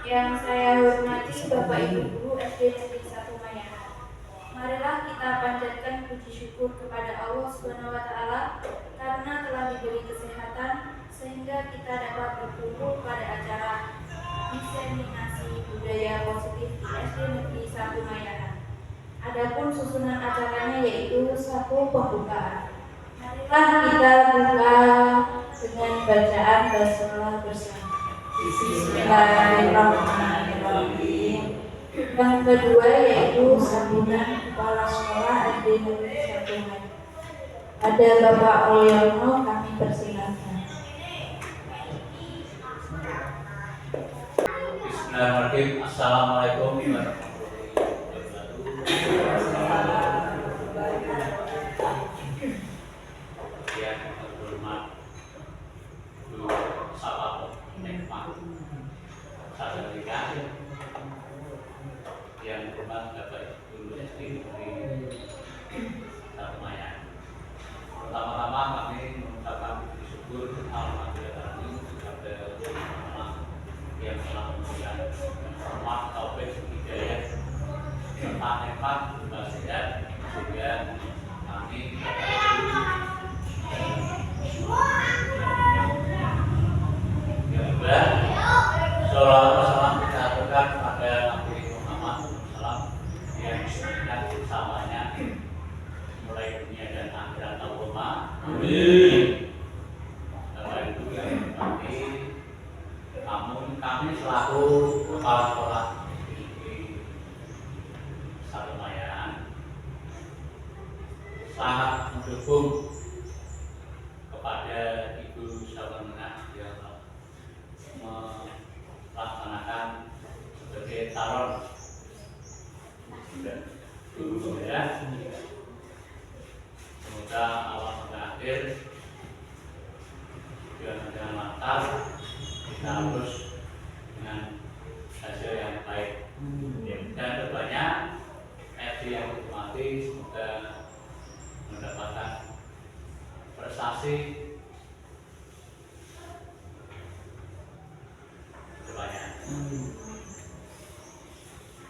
Yang saya hormati Bapak Ibu Guru SD Negeri 1 Mayangan. Marilah kita panjatkan puji syukur kepada Allah Subhanahu wa taala karena telah diberi kesehatan sehingga kita dapat berkumpul pada acara diseminasi budaya positif di SD Negeri 1 Mayangan. Adapun susunan acaranya yaitu satu pembukaan. Marilah kita buka dengan bacaan basmalah bersama. Bismillahirrahmanirrahim. Yang kedua yaitu sambutan kepala sekolah SD Negeri 1 Mayangan. Ada Bapak Olyono, kami persilakan. Bismillahirrahmanirrahim. Assalamualaikum warahmatullahi wabarakatuh. Yang terhormat Bu Sahabat Nekmat Sadalika, yang terhormat Bapak Guru SD Negeri 1 Mayangan. Pertama-tama kami mengucapkan puji syukur alhamdulillah kepada Allah yang telah memberikan rahmat, taufik, hidayah, serta nikmat berupa sehat sehingga kami yang kedua, sholawat wassalam kita aturkan kepada Nabi Muhammad SAW yang sebenarnya bersamanya mulai dunia dan akhirat. Allahumma amin. Setelah itu yang kami selaku kepala sekolah di 1 Mayangan sangat mendukung kepada Ibu Sabarna yang melaksanakan sebagai calon guru ya. Semoga Allah mengakhir dengan lancar, kita harus dengan hasil yang baik. Dan kedepannya SD yang dihormati semoga mendapatkan prestasi kedepannya.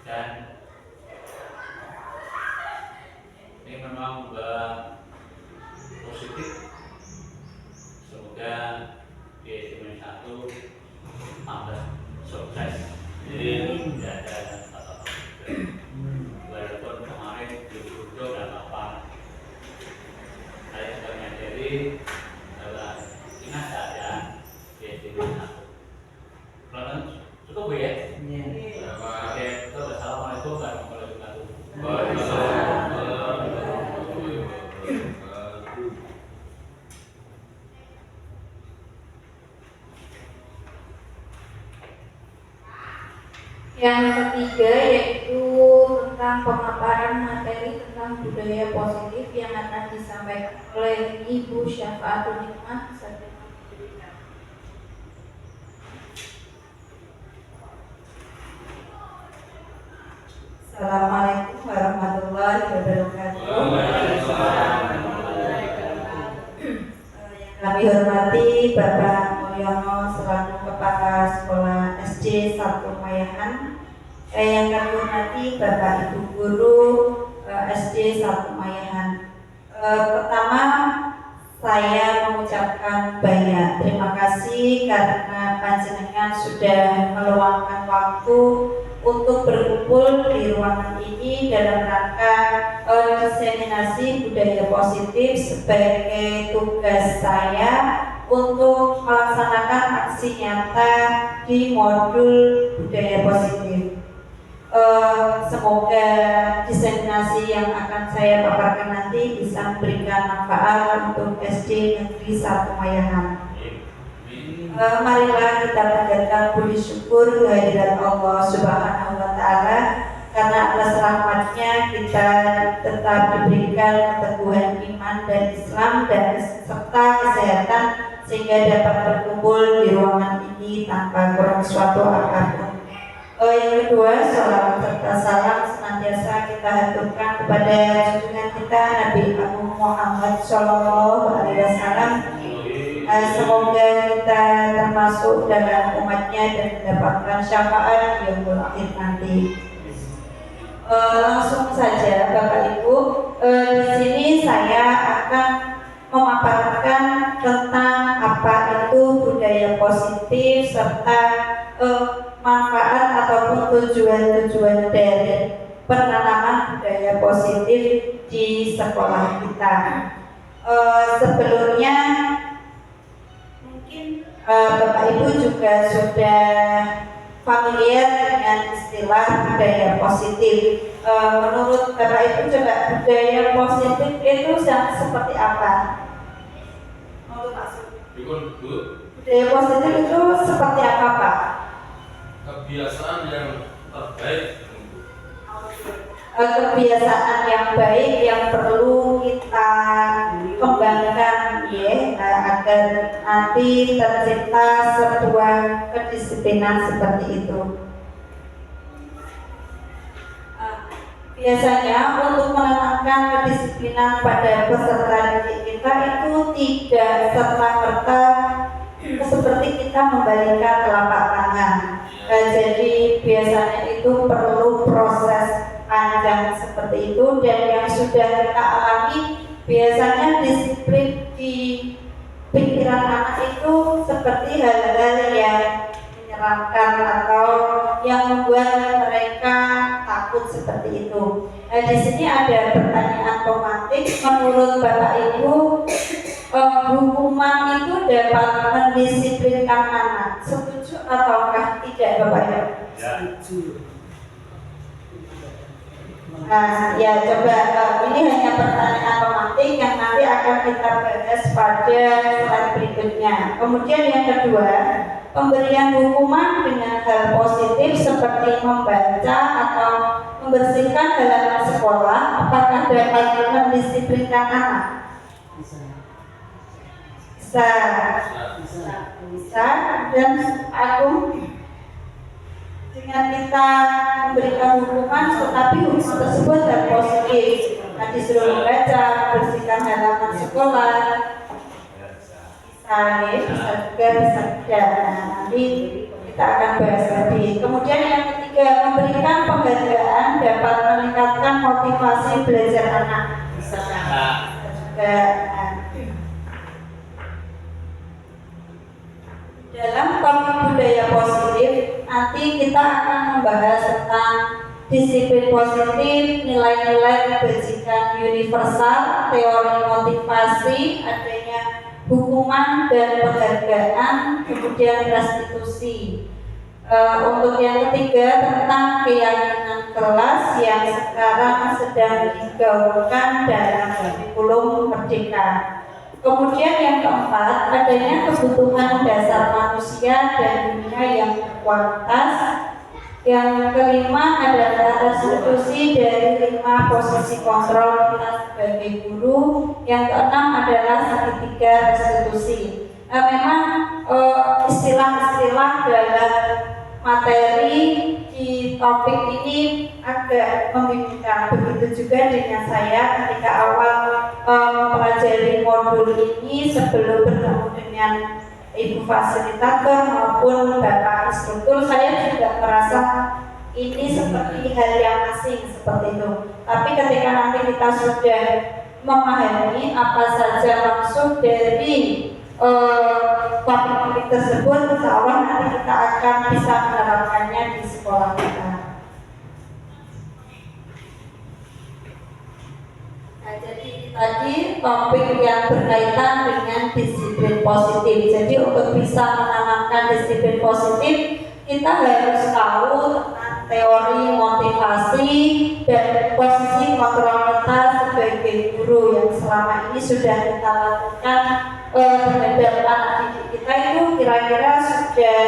Dan ini memang positif. Semoga di SD 1 tambah sukses. Jadi tidak ada kata walaupun kemarin diukur dan apa saya sudah menyadari bahwa ingat keadaan di SD 1. Kalau cukup ya? Oke, assalamualaikum warahmatullahi wabarakatuh. Yang ketiga yaitu tentang pemaparan materi tentang budaya positif yang akan disampaikan oleh Ibu Syafaatul Hikmah. Assalamualaikum warahmatullahi wabarakatuh. Yang kami hormati Bapak Mulyono selaku Kepala Sekolah SD 1 Mayangan. Yang kami hormati Bapak Ibu Guru SD 1 Mayangan. Pertama, saya mengucapkan banyak terima kasih karena panjenengan sudah meluangkan waktu untuk berkumpul di ruangan ini dalam rangka diseminasi budaya positif sebagai tugas saya untuk melaksanakan aksi nyata di modul budaya positif. Semoga diseminasi yang akan saya paparkan nanti bisa memberikan manfaat untuk SD Negeri 1 Mayangan. Marilah kita panjatkan puji syukur kehadirat Allah Subhanahu wa taala karena atas rahmatnya kita tetap diberikan keteguhan iman dan Islam dan serta kesehatan sehingga dapat berkumpul di ruangan ini tanpa kurang suatu apapun. Yang kedua, sholawat serta salam senantiasa kita haturkan kepada junjungan kita Nabi Muhammad SAW Semoga kita termasuk dalam umatnya dan mendapatkan syafaat di yaumul akhir nanti. Langsung saja Bapak Ibu, di sini saya akan memaparkan tentang apa itu budaya positif serta manfaat ataupun tujuan-tujuan dari penanaman budaya positif di sekolah kita. Sebelumnya mungkin Bapak Ibu juga sudah familiar dengan istilah budaya positif. Menurut Bapak Ibu coba budaya positif itu seperti apa? Budaya positif itu seperti apa, Pak? Kebiasaan yang terbaik. Kebiasaan yang baik yang perlu kita kembangkan ya, agar nanti tercipta sebuah kedisiplinan seperti itu. Biasanya untuk menanamkan kedisiplinan pada peserta didik kita itu tidak serta-merta seperti kita membalikan telapak tangan. Jadi biasanya itu perlu proses panjang seperti itu, dan yang sudah kita alami biasanya disiplin di pikiran anak itu seperti hal-hal yang menyeramkan atau yang membuat mereka takut seperti itu. Di sini ada pertanyaan otomatis, menurut Bapak Ibu hukuman itu dapat mendisiplinkan anak, setuju ataukah tidak Bapak Ibu? Setuju. Nah, ya coba ini hanya pertanyaan otomatis yang nanti akan kita bahas pada slide berikutnya. Kemudian yang kedua, pemberian hukuman dengan hal positif seperti membaca atau membersihkan halaman sekolah, apakah dapat mendisiplinkan anak? Bisa. Dan aku dengan kita memberikan hukuman, tetapi hukuman tersebut dan positif. Nanti disuruh membaca, membersihkan halaman sekolah, bisa juga, bisa tidak. Nanti kita akan bahas lebih. Kemudian yang ketiga, memberikan penghargaan dapat meningkatkan motivasi belajar anak. Bisa juga. Dalam topik budaya positif, nanti kita akan membahas tentang disiplin positif, nilai-nilai kebajikan universal, teori motivasi, adanya hukuman dan penghargaan, kemudian restitusi. Untuk yang ketiga, tentang keyakinan kelas yang sekarang sedang digaungkan dalam kurikulum Merdeka. Kemudian yang keempat, adanya kebutuhan dasar manusia dan dunia yang berkualitas. Yang kelima adalah restitusi dari 5 posisi kontrol kita sebagai guru. Yang keenam adalah segitiga restitusi. Memang istilah-istilah dalam materi di topik ini agak membingungkan. Begitu juga dengan saya ketika awal mempelajari modul ini, sebelum bertemu dengan ibu fasilitator maupun bapak instruktur, saya juga merasa ini seperti hal yang asing seperti itu. Tapi ketika nanti kita sudah memahami apa saja maksud dari topik-topik tersebut, insya Allah nanti kita akan bisa menerapkannya di sekolah kita. Nah, jadi tadi topik yang berkaitan dengan disiplin positif. Jadi untuk bisa menanamkan disiplin positif, kita harus tahu tentang teori motivasi dan posisi kontrol kita sebagai guru yang selama ini sudah kita lakukan terhadap anak didik kita. Itu kira-kira sudah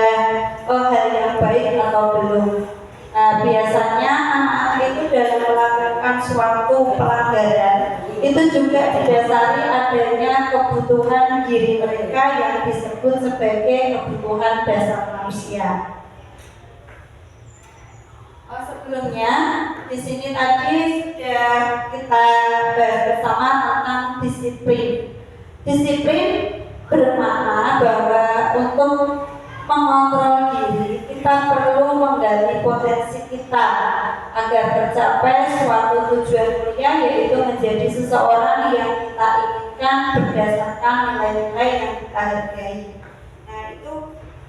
hal yang baik atau belum. Biasanya anak-anak itu dalam melakukan suatu pelanggaran itu juga didasari adanya kebutuhan diri mereka yang disebut sebagai kebutuhan dasar manusia. Sebelumnya di sini tadi sudah kita bahas bersama tentang disiplin. Disiplin bermakna bahwa untuk mengontrol diri kita perlu menggali potensi kita agar tercapai suatu tujuan mulia, yaitu menjadi seseorang yang kita inginkan berdasarkan nilai-nilai yang kita hargai. Nah, itu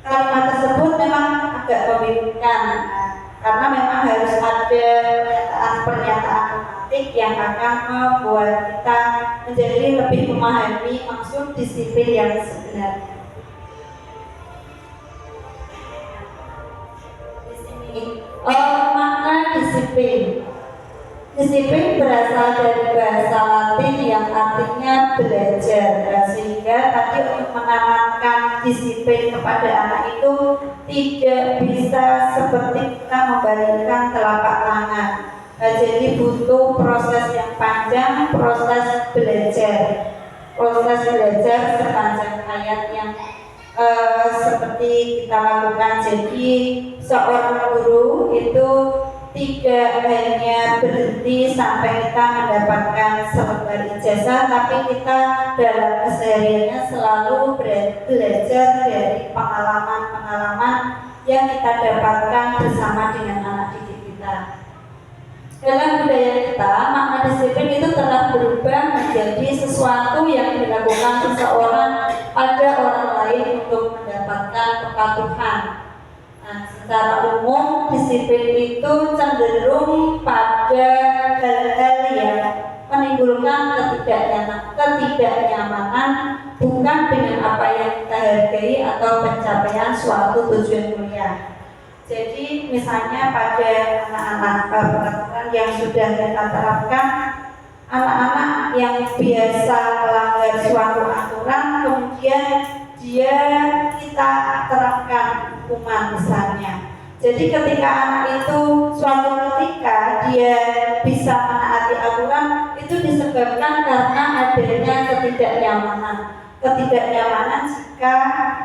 kalimat tersebut memang agak membingungkan, karena memang harus ada pernyataan normatif yang akan membuat kita menjadi lebih memahami maksud disiplin yang sebenarnya. Makna disiplin. Disiplin berasal dari bahasa Latin yang artinya belajar, sehingga tadi untuk menanamkan disiplin kepada anak itu tidak bisa seperti kita membalikkan telapak tangan. Jadi butuh proses yang panjang, proses belajar sepanjang hayat yang seperti kita lakukan. Jadi seorang guru itu tidak hanya berhenti sampai kita mendapatkan selembar ijazah, tapi kita dalam kesehariannya selalu belajar dari pengalaman-pengalaman yang kita dapatkan bersama dengan anak didik kita. Dalam budaya kita, makna disiplin itu telah berubah menjadi sesuatu yang dilakukan seseorang pada orang lain untuk mendapatkan kepatuhan. Nah, secara umum disiplin itu cenderung pada hal-hal yang menimbulkan ketidaknyamanan, bukan dengan apa yang kita hargai atau pencapaian suatu tujuan mulia. Jadi misalnya pada anak-anak peraturan yang sudah kita terapkan, anak-anak yang biasa melanggar suatu aturan, kemudian kita terapkan hukuman misalnya. Jadi ketika anak itu suatu ketika dia bisa menaati aturan, itu disebabkan karena adanya ketidaknyamanan jika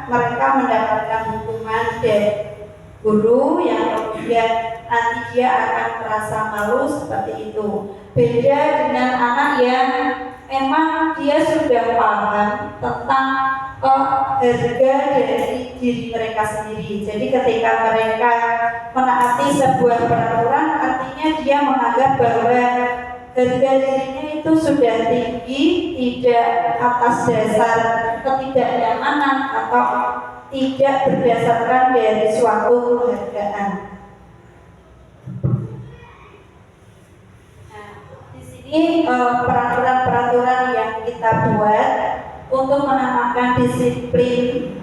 mereka mendapatkan hukuman dari guru yang kemudian nanti dia akan merasa malu seperti itu. Beda dengan anak yang memang dia sudah paham tentang harga dari diri mereka sendiri. Jadi ketika mereka menaati sebuah peraturan, artinya dia menganggap bahwa harga dirinya itu sudah tinggi, tidak atas dasar ketidaknyamanan atau tidak berdasarkan dari suatu penghargaan. Nah, di sini peraturan-peraturan yang kita buat untuk menanamkan disiplin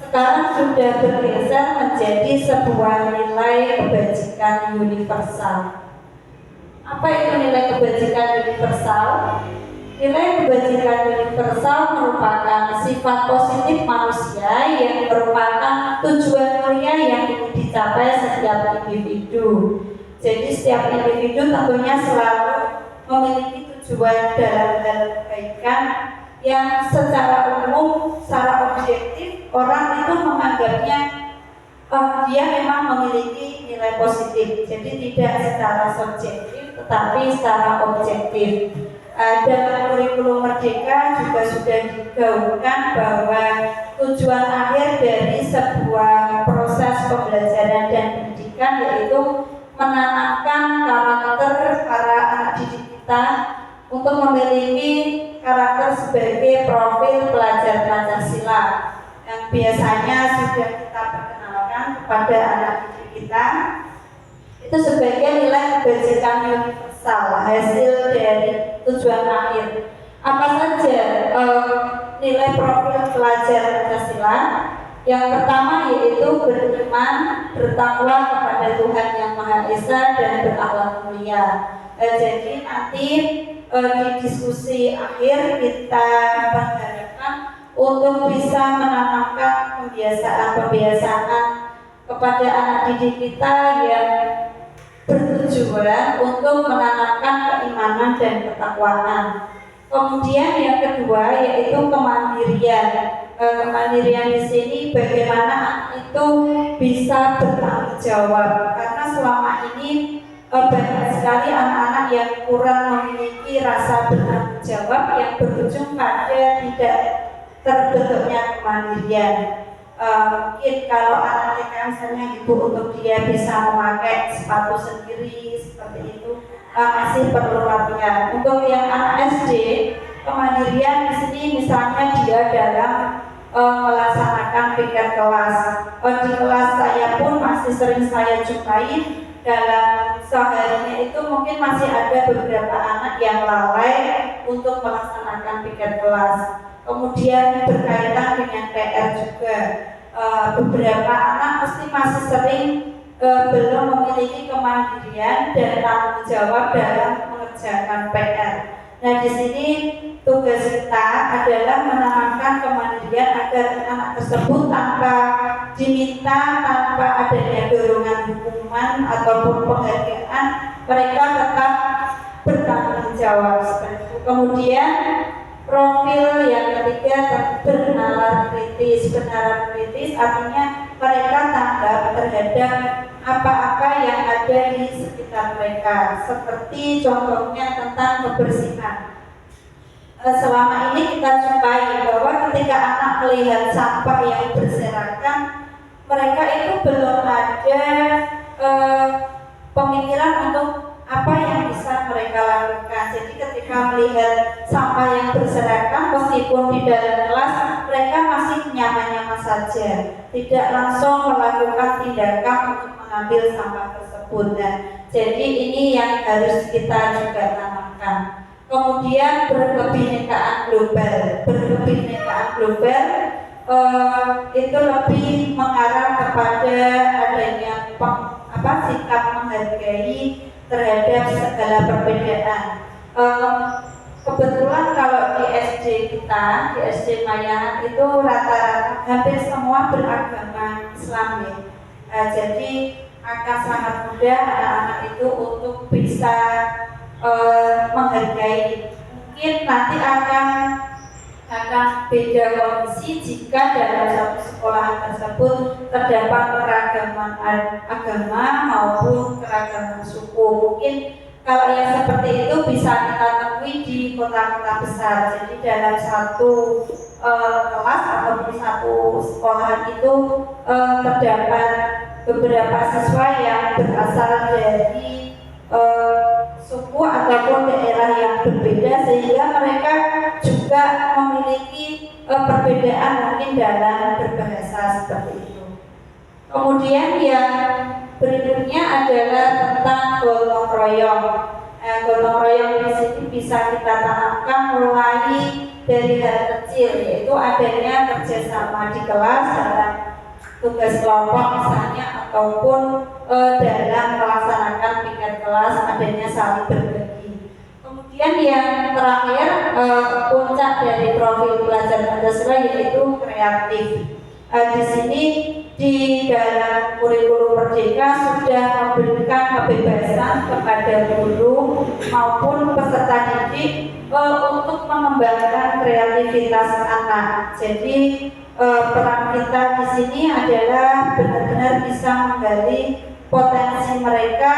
sekarang sudah bergeser menjadi sebuah nilai kebajikan universal. Apa itu nilai kebajikan universal? Nilai kebajikan universal merupakan sifat positif manusia yang merupakan tujuan mulia yang ingin dicapai setiap individu. Jadi setiap individu tentunya selalu memiliki tujuan dalam hal kebaikan yang secara umum, secara objektif orang itu menganggapnya dia memang memiliki nilai positif. Jadi tidak secara subjektif tetapi secara objektif. Dalam kurikulum Merdeka juga sudah digaungkan bahwa tujuan akhir dari sebuah proses pembelajaran dan pendidikan yaitu menanamkan karakter para anak didik kita untuk memiliki karakter sebagai profil pelajar Pancasila yang biasanya sudah kita perkenalkan kepada anak didik kita. Itu sebagai nilai kebajikan universal, hasil dari tujuan akhir. Apa saja nilai profil pelajar Pancasila? Yang pertama yaitu beriman, bertakwa kepada Tuhan Yang Maha Esa dan berakhlak mulia. Jadi nanti di diskusi akhir kita mengharapkan untuk bisa menanamkan kebiasaan-kebiasaan kepada anak didik kita yang bertujuan untuk menanamkan keimanan dan ketakwaan. Kemudian yang kedua yaitu kemandirian. Kemandirian di sini bagaimana anak itu bisa bertanggung jawab, karena selama ini banyak sekali anak-anak yang kurang memiliki rasa bertanggung jawab yang berujung pada tidak terbentuknya kemandirian. Mungkin kalau anak TK misalnya ibu untuk dia bisa memakai sepatu sendiri seperti itu masih perlu latihan. Untuk yang anak SD, kemandirian di sini misalnya dia dalam melaksanakan piket kelas. Di kelas saya pun masih sering saya jumpai dalam seharinya itu mungkin masih ada beberapa anak yang lalai untuk melaksanakan piket kelas. Kemudian berkaitan dengan PR juga, beberapa anak mesti masih sering belum memiliki kemandirian dan tanggung jawab dalam mengerjakan PR. Nah, di sini tugas kita adalah menanamkan kemandirian agar anak tersebut tanpa diminta, tanpa adanya dorongan hukuman ataupun penghargaan, mereka tetap bertanggung jawab seperti itu. Kemudian profil yang ketiga, bernalar kritis. Bernalar kritis artinya mereka tanggap terhadap apa-apa yang ada di sekitar mereka, seperti contohnya tentang kebersihan. Selama ini kita jumpai bahwa ketika anak melihat sampah yang berserakan, mereka itu belum ada pemikiran untuk apa yang bisa mereka lakukan. Jadi ketika melihat sampah yang berserakan, meskipun di dalam kelas mereka masih nyaman-nyaman saja, tidak langsung melakukan tindakan untuk mengambil sampah tersebut. Nah, jadi ini yang harus kita juga tanamkan. Kemudian berkebinekaan global. Berkebinekaan global itu lebih mengarah kepada adanya sikap menghargai terhadap segala perbedaan. Kebetulan kalau di SD kita, di SD Mayangan itu rata-rata hampir semua beragama Islam ya. Jadi akan sangat mudah anak-anak itu untuk bisa menghargai. Mungkin nanti akan beda kondisi jika dalam satu sekolah tersebut terdapat keragaman agama maupun keragaman suku. Mungkin kalau yang seperti itu bisa kita temui di kota-kota besar. Jadi dalam satu kelas atau di satu sekolah itu terdapat beberapa siswa yang berasal dari suku ataupun daerah yang berbeda, sehingga mereka juga memiliki perbedaan mungkin dalam berbahasa seperti itu. Kemudian yang berikutnya adalah tentang gotong royong. Gotong royong di sini bisa kita tanamkan mulai dari hal kecil, yaitu adanya kerjasama di kelas dalam tugas kelompok misalnya, ataupun dalam melaksanakan piket kelas adanya saling berbagi. Kemudian yang terakhir, puncak dari profil pelajar Pancasila yaitu kreatif. Di sini di dalam kurikulum Merdeka sudah memberikan kebebasan kepada guru maupun peserta didik untuk mengembangkan kreativitas anak. Jadi peran kita di sini adalah benar-benar bisa menggali potensi mereka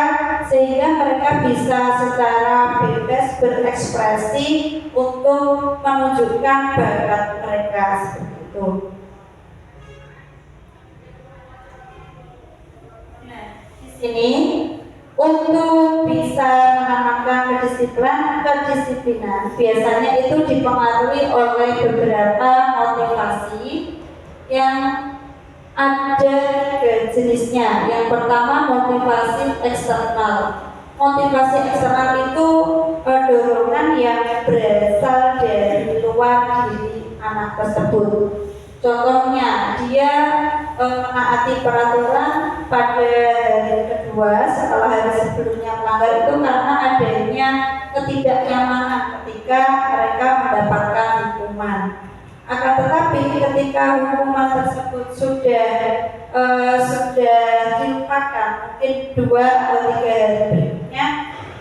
sehingga mereka bisa secara bebas berekspresi untuk menunjukkan bakat mereka seperti itu. Nah, di sini untuk bisa menanamkan kedisiplinan biasanya itu dipengaruhi oleh beberapa motivasi yang ada 3 jenisnya. Yang pertama, motivasi eksternal. Motivasi eksternal itu dorongan yang berasal dari luar diri anak tersebut. Contohnya, dia menaati peraturan pada hari kedua setelah hari sebelumnya melanggar itu karena adanya ketidaknyamanan ketika mereka mendapatkan hukuman. Akan tetapi ketika hukuman tersebut sudah dilupakan, mungkin 2 atau 3 hari berikutnya,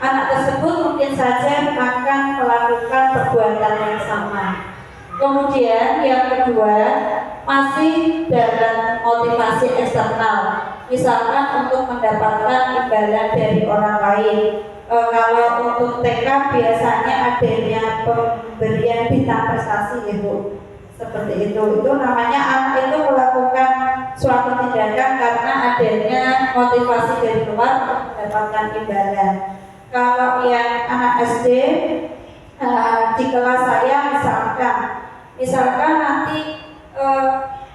anak tersebut mungkin saja akan melakukan perbuatan yang sama. Kemudian yang kedua, masih dalam motivasi eksternal, misalkan untuk mendapatkan imbalan dari orang lain. Kalau untuk TK biasanya adanya pemberian bintang prestasi gitu. seperti itu namanya anak itu melakukan suatu tindakan karena adanya motivasi dari luar untuk mendapatkan imbalan. Kalau yang anak SD di kelas saya misalkan nanti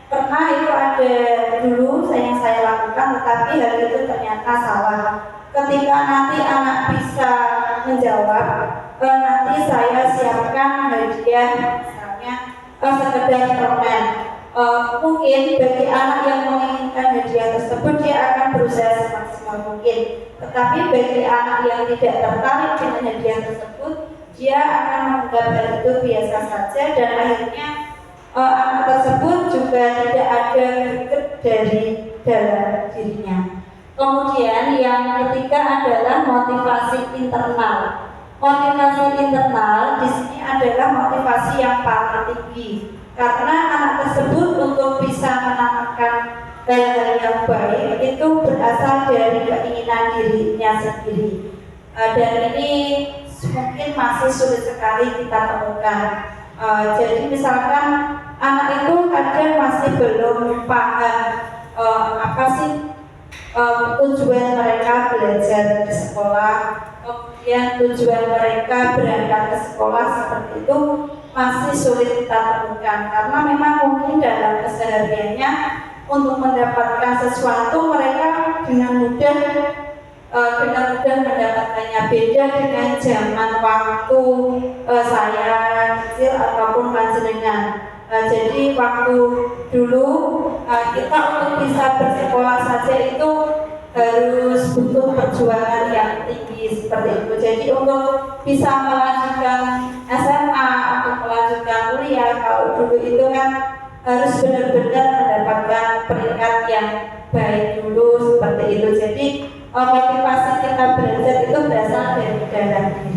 pernah itu ada dulu yang saya lakukan, tetapi hal itu ternyata salah. Ketika nanti anak bisa menjawab, nanti saya siapkan hadiah, misalnya sekedar permen. Mungkin bagi anak yang menginginkan hadiah tersebut dia akan berusaha semaksimal mungkin, tetapi bagi anak yang tidak tertarik dengan hadiah tersebut, dia akan menganggap hal itu biasa saja dan akhirnya anak tersebut juga tidak ada greget dari dalam dirinya. Kemudian yang ketiga adalah motivasi internal. Motivasi internal di sini adalah motivasi yang paling tinggi, karena anak tersebut untuk bisa menanamkan hal-hal yang baik itu berasal dari keinginan dirinya sendiri. Dan ini mungkin masih sulit sekali kita temukan. Jadi misalkan anak itu kadang masih belum paham apa sih tujuan mereka belajar di sekolah, kemudian tujuan mereka berangkat ke sekolah, seperti itu masih sulit kita temukan karena memang mungkin dalam kesehariannya untuk mendapatkan sesuatu mereka dengan mudah mendapatkannya. Beda dengan zaman waktu saya kecil ataupun panjenengan. Jadi waktu dulu kita untuk bisa bersekolah saja itu harus butuh perjuangan yang tinggi seperti itu. Jadi untuk bisa melanjutkan SMA atau melanjutkan kuliah, kalau dulu itu kan harus benar-benar mendapatkan peringkat yang baik dulu seperti itu. Jadi motivasi kita belajar itu berasal dari dalam diri.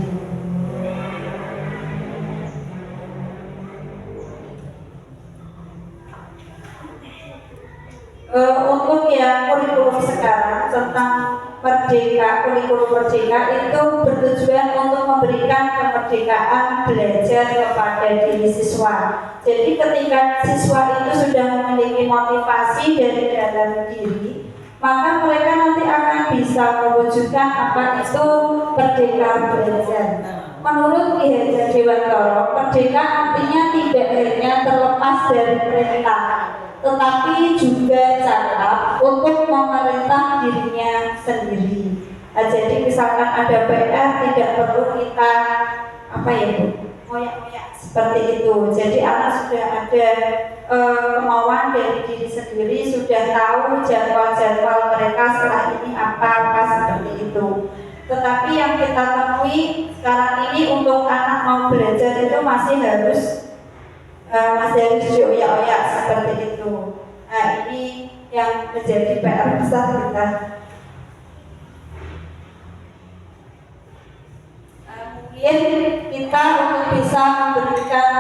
Untuk yang kurikulum sekarang tentang merdeka, kurikulum merdeka itu bertujuan untuk memberikan kemerdekaan belajar kepada diri siswa. Jadi ketika siswa itu sudah memiliki motivasi dari dalam diri, maka mereka nanti akan bisa mewujudkan apa itu merdeka belajar. Menurut Ki Hajar Dewantara, merdeka artinya tidak hanya terlepas dari perintah, tetapi juga cakap untuk memerintah dirinya sendiri. Jadi misalkan ada PR, tidak perlu kita moyak-moyak seperti itu. Jadi anak sudah ada kemauan dari diri sendiri, sudah tahu jadwal-jadwal mereka setelah ini apa seperti itu. Tetapi yang kita temui sekarang ini untuk anak mau belajar itu masih harus dioyak-oyak seperti itu. Nah, ini yang menjadi PR besar kita. Mungkin kita untuk bisa memberikan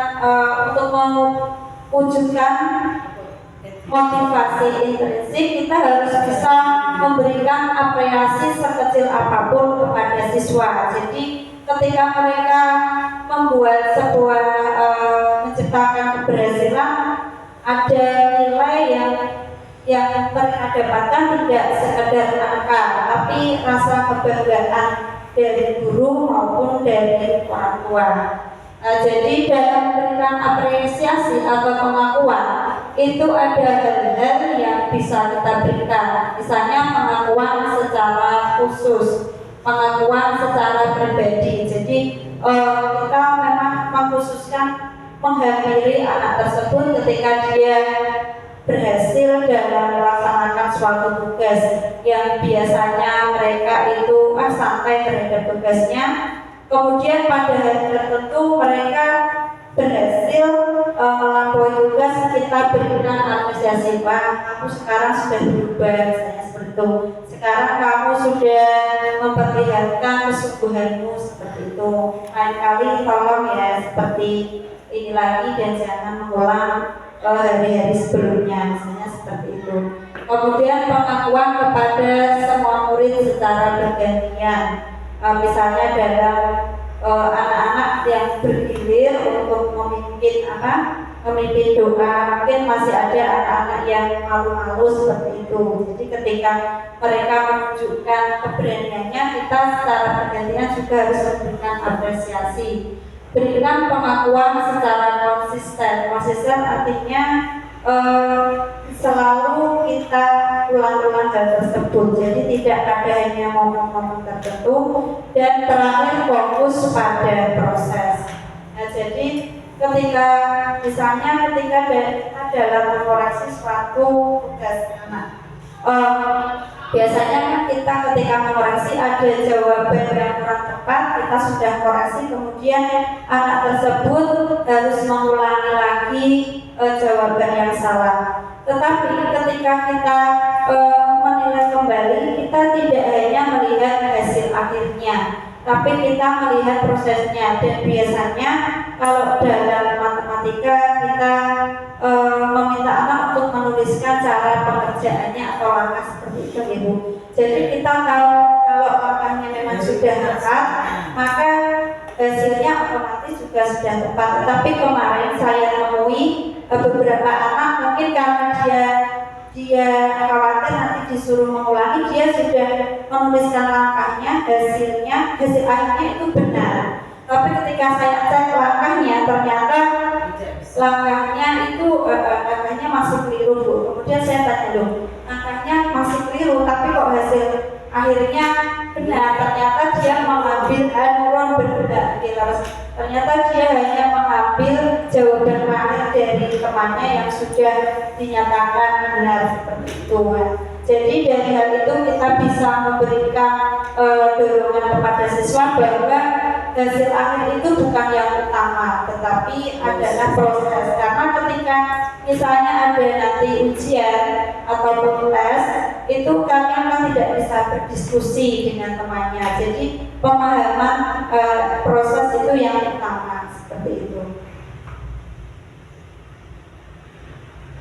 untuk mewujudkan motivasi intrinsik, kita harus bisa memberikan apresiasi sekecil apapun kepada siswa. Jadi ketika mereka membuat sebuah menciptakan keberhasilan, ada nilai yang mereka dapatkan tidak sekedar angka, tapi rasa kebanggaan dari guru maupun dari orang tua. Jadi dalam memberikan apresiasi atau pengakuan itu ada hal-hal yang bisa kita berikan, misalnya pengakuan secara khusus, pengakuan secara pribadi. Jadi kita memang mengkhususkan menghampiri anak tersebut ketika dia berhasil dalam melaksanakan suatu tugas yang biasanya mereka itu santai terhadap tugasnya, kemudian pada hari tertentu mereka berhasil melampaui tugas, kita berikan apresiasi. Pak, kamu sekarang sudah berubah, misalnya seperti itu. Sekarang kamu sudah memperlihatkan kesungguhanmu, seperti itu. Lain kali tolong ya seperti ini lagi dan jangan mengulang hari-hari sebelumnya, misalnya seperti itu. Kemudian pengakuan kepada semua murid secara bergantian, misalnya dalam anak-anak yang bergilir untuk memimpin memimpin doa, mungkin masih ada anak-anak yang malu-malu seperti itu. Jadi ketika mereka menunjukkan keberaniannya, kita secara bergantian juga harus memberikan apresiasi, berikan pengakuan secara konsisten. Konsisten artinya selalu kita ulang-ulang hal tersebut. Jadi tidak ada hanya momen-momen tertentu, dan terakhir fokus pada proses. Nah, jadi ketika misalnya ketika kita dalam mengoreksi suatu tugas anak, biasanya kita ketika mengoreksi ada jawaban yang kurang tepat, kita sudah koreksi, kemudian anak tersebut harus mengulangi lagi jawaban yang salah. Tetapi ketika kita menilai kembali, kita tidak hanya melihat hasil akhirnya, tapi kita melihat prosesnya. Dan biasanya kalau dalam matematika kita meminta anak untuk menuliskan cara pengerjaannya atau langkah seperti itu gitu. Jadi kita tahu kalau langkahnya memang sudah tepat, maka hasilnya otomatis juga sudah tepat. Tetapi kemarin saya temui beberapa anak, mungkin karena dia khawatir nanti disuruh mengulangi, dia sudah menuliskan langkahnya, hasil akhirnya itu benar. Tapi ketika saya cek langkahnya, ternyata langkahnya itu langkahnya masih keliru, Bu. Kemudian saya tanya, loh, langkahnya masih keliru, tapi kok hasil akhirnya benar? Ternyata dia mengambil hanron berbeda. Ternyata dia hanya mengambil jawaban akhir dari temannya yang sudah dinyatakan benar seperti itu. Jadi dari hal itu kita bisa memberikan dorongan kepada siswa bahwa hasil akhir itu bukan yang utama, tetapi adalah proses. Karena ketika misalnya ada nanti ujian ataupun tes, itu kalian kan tidak bisa berdiskusi dengan temannya. Jadi pemahaman proses itu yang utama, seperti itu.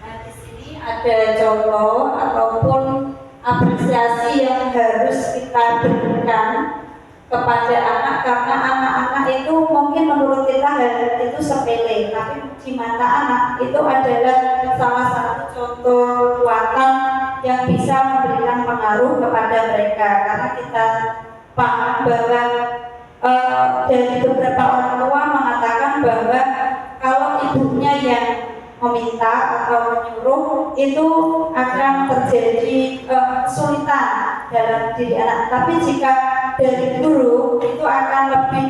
Nah, di sini ada contoh ataupun apresiasi yang harus kita berikan kepada anak, karena anak-anak itu mungkin menurut kita hal itu sepele, tapi di mata anak itu adalah salah satu contoh kekuatan yang bisa memberikan pengaruh kepada mereka. Karena kita paham bahwa dari beberapa orang tua mengatakan bahwa kalau ibunya yang meminta atau menyuruh itu akan terjadi kesulitan dalam diri anak. Tapi jika dari guru itu akan lebih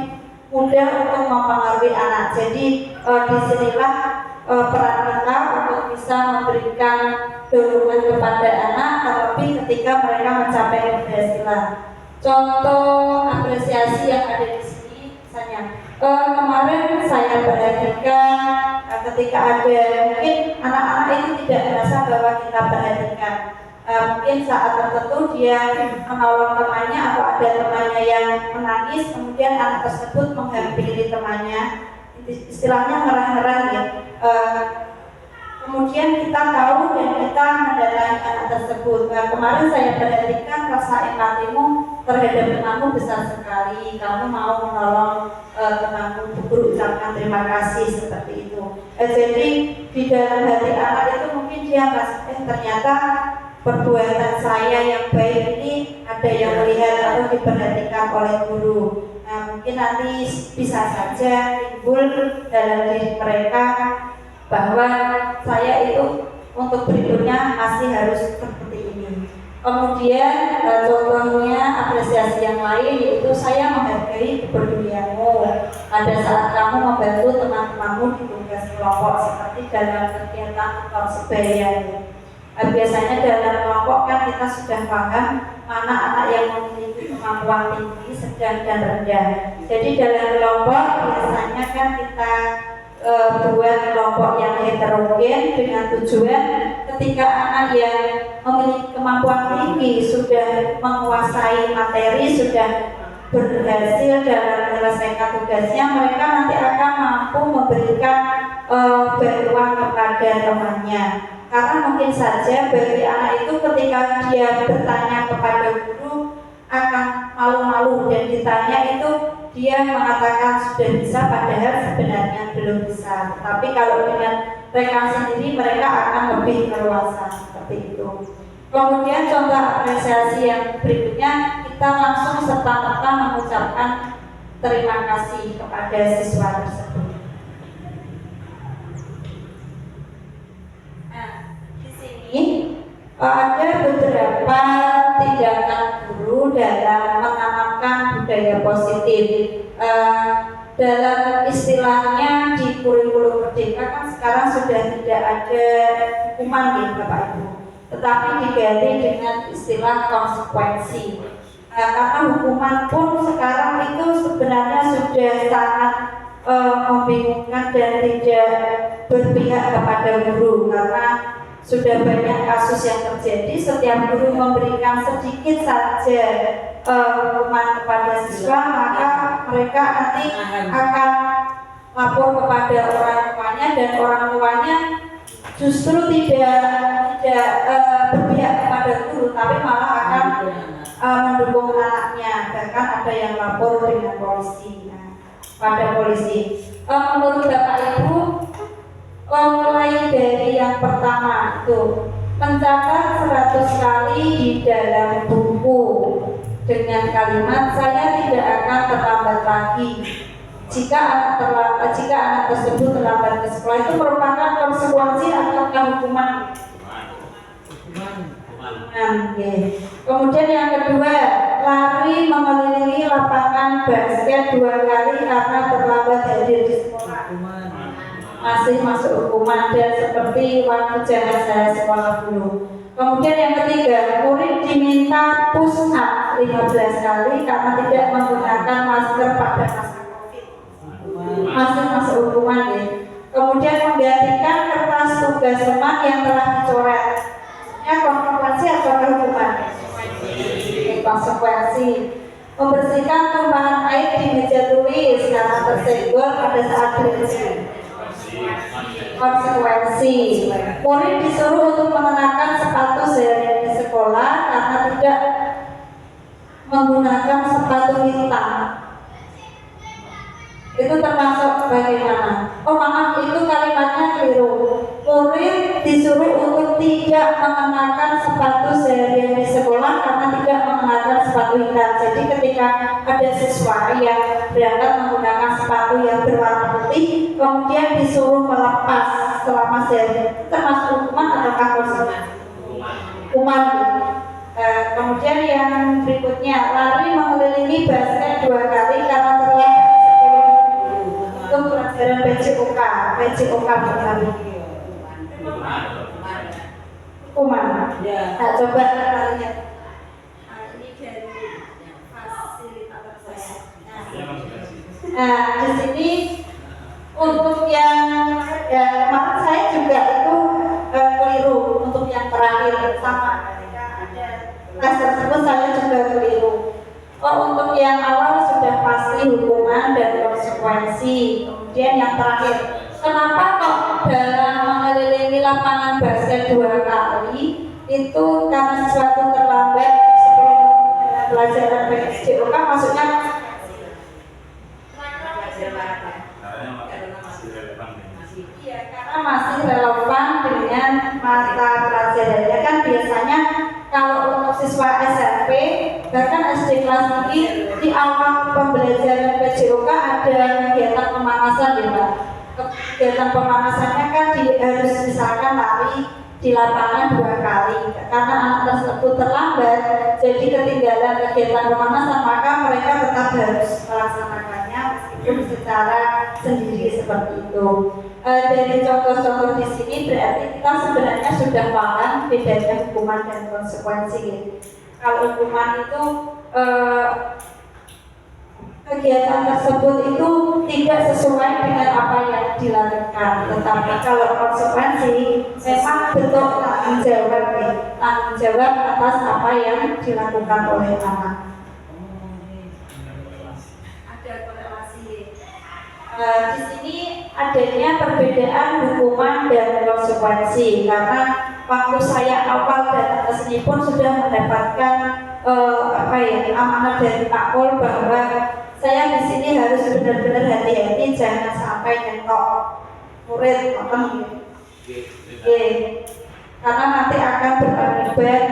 mudah untuk mempengaruhi anak. Jadi disinilah peran kita untuk bisa memberikan dorongan kepada anak, terlebih ketika mereka mencapai keberhasilan. Contoh apresiasi yang ada di sini, misalnya kemarin saya perhatikan ketika ada mungkin anak-anak itu tidak merasa bahwa kita perhatikan. Mungkin saat tertentu dia menolong temannya atau ada temannya yang menangis, kemudian anak tersebut menghampiri temannya, istilahnya ngerang-ngerang ya. Kemudian kita tahu dan kita mendatangi anak tersebut. Kemarin saya perhatikan rasa empatimu terhadap temanmu besar sekali. Kamu mau menolong temanmu, berucapkan terima kasih seperti itu. Jadi di dalam hati anak itu mungkin dia merasa ternyata perbuatan saya yang baik ini ada yang melihat atau diperhatikan oleh guru. Nah, mungkin nanti bisa saja timbul dalam diri mereka bahwa saya itu untuk berikutnya masih harus seperti ini. Kemudian contohnya apresiasi yang lain yaitu saya menghargai kepedulianmu pada saat kamu membantu teman-temanmu di tugas kelompok seperti dalam kegiatan atau sebaya. Biasanya dalam kelompok kan kita sudah paham mana anak yang memiliki kemampuan tinggi, sedang dan rendah. Jadi dalam kelompok biasanya kan kita buat kelompok yang heterogen dengan tujuan ketika anak yang memiliki kemampuan tinggi sudah menguasai materi, sudah berhasil dalam menyelesaikan tugasnya, mereka nanti akan mampu memberikan bantuan kepada temannya. Karena mungkin saja bagi anak itu ketika dia bertanya kepada guru akan malu-malu, dan ditanya itu dia mengatakan sudah bisa padahal sebenarnya belum bisa. Tapi kalau dengan rekan sendiri, mereka akan lebih leluasa seperti itu. Kemudian contoh apresiasi yang berikutnya, kita langsung serta-merta mengucapkan terima kasih kepada siswa tersebut. Nah, di sini ada beberapa tindakan guru dalam menanamkan budaya positif. Dalam istilahnya di kurikulum Merdeka kan sekarang sudah tidak ada hukuman nih Bapak Ibu, tetapi diganti dengan istilah konsekuensi. Karena hukuman pun sekarang itu sebenarnya sudah sangat membingungkan dan tidak berpihak kepada guru, karena sudah banyak kasus yang terjadi. Setiap guru memberikan sedikit saja hukuman kepada siswa, maka mereka nanti akan lapor kepada orang tuanya, dan orang tuanya justru tidak berpihak kepada guru, tapi malah akan mendukung anaknya. Bahkan ada yang lapor dengan polisi. Pada polisi. Menurut Bapak Ibu, mulai dari yang pertama itu mencatat 100 kali di dalam buku dengan kalimat saya tidak akan terlambat lagi. Jika anak tersebut terlambat ke sekolah, itu merupakan konsekuensi atau hukuman? Kemudian yang kedua, lari mengelilingi lapangan basket 2 kali karena terlambat hadir di sekolah, masih masuk hukuman, dan seperti waktu zaman saya sekolah dulu. Kemudian yang ketiga, murid diminta push up 15 kali karena tidak menggunakan masker pada masa COVID, masih masuk hukuman ya. Kemudian menggantikan kertas tugas teman yang telah dicoret, konsekuensi atau hukuman? Konsekuensi. Membersihkan tumpahan air di meja tulis karena tersenggol pada saat belajar, konsekuensi. Murid disuruh untuk mengenakan sepatu sehari di sekolah karena tidak menggunakan sepatu hitam. Itu termasuk bagaimana? Oh maaf, itu kalimatnya keliru. Murid disuruh untuk tidak mengenakan sepatu sehari di sekolah karena tidak mengenakan sepatu hitam. Jadi ketika ada siswa yang berangkat menggunakan sepatu yang berwarna putih, kemudian disuruh melepas selama sehari, itu termasuk hukuman atau konsekuensi? Hukuman. Kemudian yang berikutnya, lari mengelilingi basket 2 kali karena terlambat. Itu pelajaran PJOK berkali. Hukuman. Nah, coba kita lihat. Ini dari fasilitator saya. Nah, di sini untuk yang kemarin saya juga itu keliru. Untuk yang terakhir sama, ketika ada tes tersebut saya juga keliru. Untuk yang awal sudah pasti hukuman dan konsekuensi. Kemudian yang terakhir, kenapa kok dalam mengelilingi lapangan basket 2 kali itu karena sesuatu terlambat sebelum pelajaran PJOK, maksudnya iya, karena masih relevan dengan mata pelajarannya. Kan biasanya kalau untuk siswa SMP bahkan SD kelas tinggi, di awal pembelajaran PJOK ada kegiatan pemanasan ya Mbak. Kegiatan pemanasannya kan harus misalkan lari di lapangan 2 kali. Karena anak tersebut terlambat, jadi ketinggalan kegiatan pemanasan, maka mereka tetap harus melaksanakannya meskipun secara sendiri seperti itu. Dari contoh-contoh di sini berarti kita sebenarnya sudah paham bedanya hukuman dan konsekuensi. Kalau hukuman itu kegiatan tersebut itu tidak sesuai dengan apa yang dilakukan, tetapi kalau konsekuensi memang bentuk tanggung jawab atas apa yang dilakukan oleh anak. Ada korelasi. Di sini adanya perbedaan hukuman dan konsekuensi karena waktu saya awal datang ke sini pun sudah mendapatkan amanat dari Pak Pol bahwa saya di sini harus benar-benar hati-hati, jangan sampai nyentok murid, Oke, karena nanti akan berakibat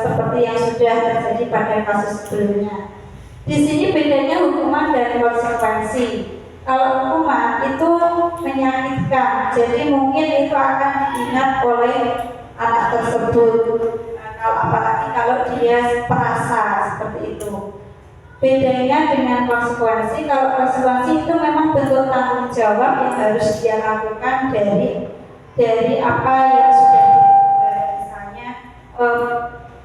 seperti yang sudah terjadi pada kasus sebelumnya. Di sini bedanya hukuman dan konsekuensi. Kalau hukuman itu menyakitkan, jadi mungkin itu akan diingat oleh anak tersebut. Apalagi kalau dia perasa seperti itu. Bedanya dengan konsekuensi, kalau konsekuensi itu memang bentuk tanggung jawab yang harus dia lakukan dari apa yang sudah dilakukan. Misalnya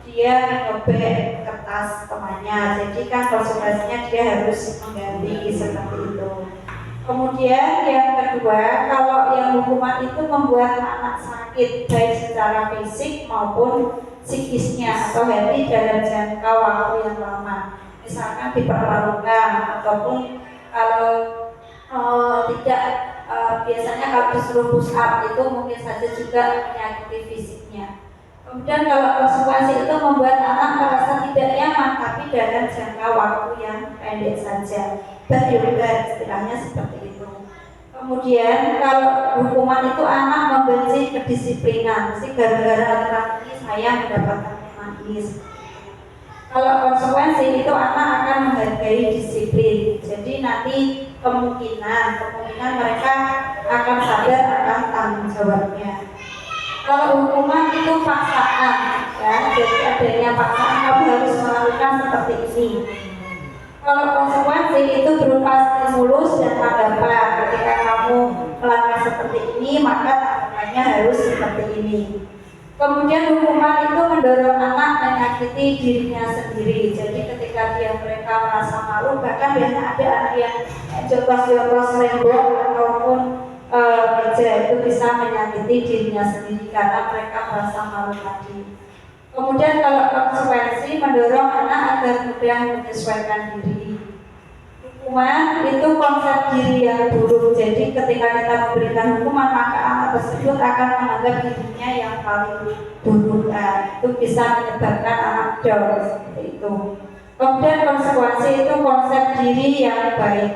dia mengobek kertas temannya, jadi kan konsekuensinya dia harus mengganti seperti itu. Kemudian yang kedua, kalau yang hukuman itu membuat anak sakit baik secara fisik maupun psikisnya atau hati dalam jangka waktu yang lama, misalkan dipermalukan ataupun kalau tidak biasanya kalau disuruh push up itu mungkin saja juga menyakiti fisiknya. Kemudian kalau konsekuensi itu membuat anak merasa tidak nyaman tapi dalam jangka waktu yang pendek saja, berjurugan istilahnya seperti itu. Kemudian kalau hukuman itu anak membenci kedisiplinan, mesti gara-gara aturan ini saya mendapatkan hukuman ini. Kalau konsekuensi itu anak akan menghargai disiplin, jadi nanti kemungkinan mereka akan sadar akan tanggung jawabnya. Kalau hukuman itu paksaan, ya, jadi adanya paksaan kamu harus melakukan seperti ini. Kalau konsekuensi itu berupa stimulus dan tanggapan. Ketika kamu melakukan seperti ini, maka tanggapannya harus seperti ini. Kemudian hukuman itu mendorong anak menyakiti dirinya sendiri. Jadi ketika mereka merasa malu, bahkan biasanya ada anak yang jotos-jotos rembok ataupun meja itu bisa menyakiti dirinya sendiri karena mereka merasa malu tadi. Kemudian kalau konsekuensi mendorong anak agar mudah menyesuaikan diri. Hukuman itu konsep diri yang buruk. Jadi ketika kita memberikan hukuman, maka anak tersebut akan menganggap dirinya yang paling buruk. Itu bisa menyebabkan anak down seperti itu. Kemudian konsekuensi itu konsep diri yang baik.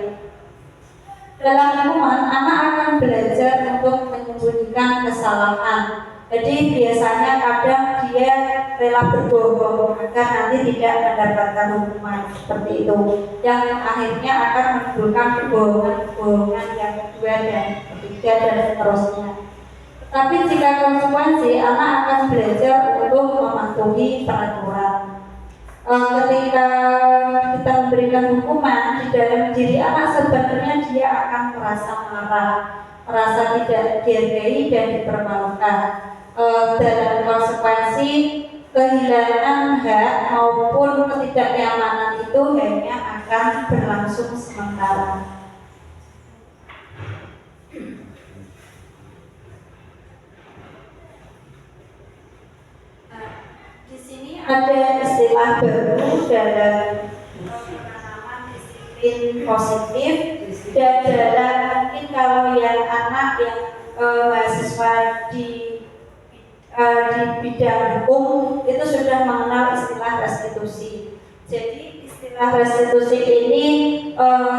Dalam hukuman, anak akan belajar untuk menyembunyikan kesalahan. Jadi biasanya kadang dia rela berbohong agar nanti tidak mendapatkan hukuman seperti itu, yang akhirnya akan menimbulkan kebohongan yang kedua dan ketiga dan seterusnya. Tapi jika konsekuensi, anak akan belajar untuk mematuhi peraturan. Ketika kita memberikan hukuman di dalam diri anak, sebenarnya dia akan merasa marah, merasa tidak dihargai dan dipermalukan. Dalam konsekuensi kehilangan hak maupun ketidaknyamanan itu hanya akan berlangsung sementara. Di sini ada istilah baru dalam penanaman disiplin positif dan dalam mungkin kalau yang anak yang mahasiswa di bidang hukum itu sudah mengenal istilah restitusi. Jadi istilah restitusi ini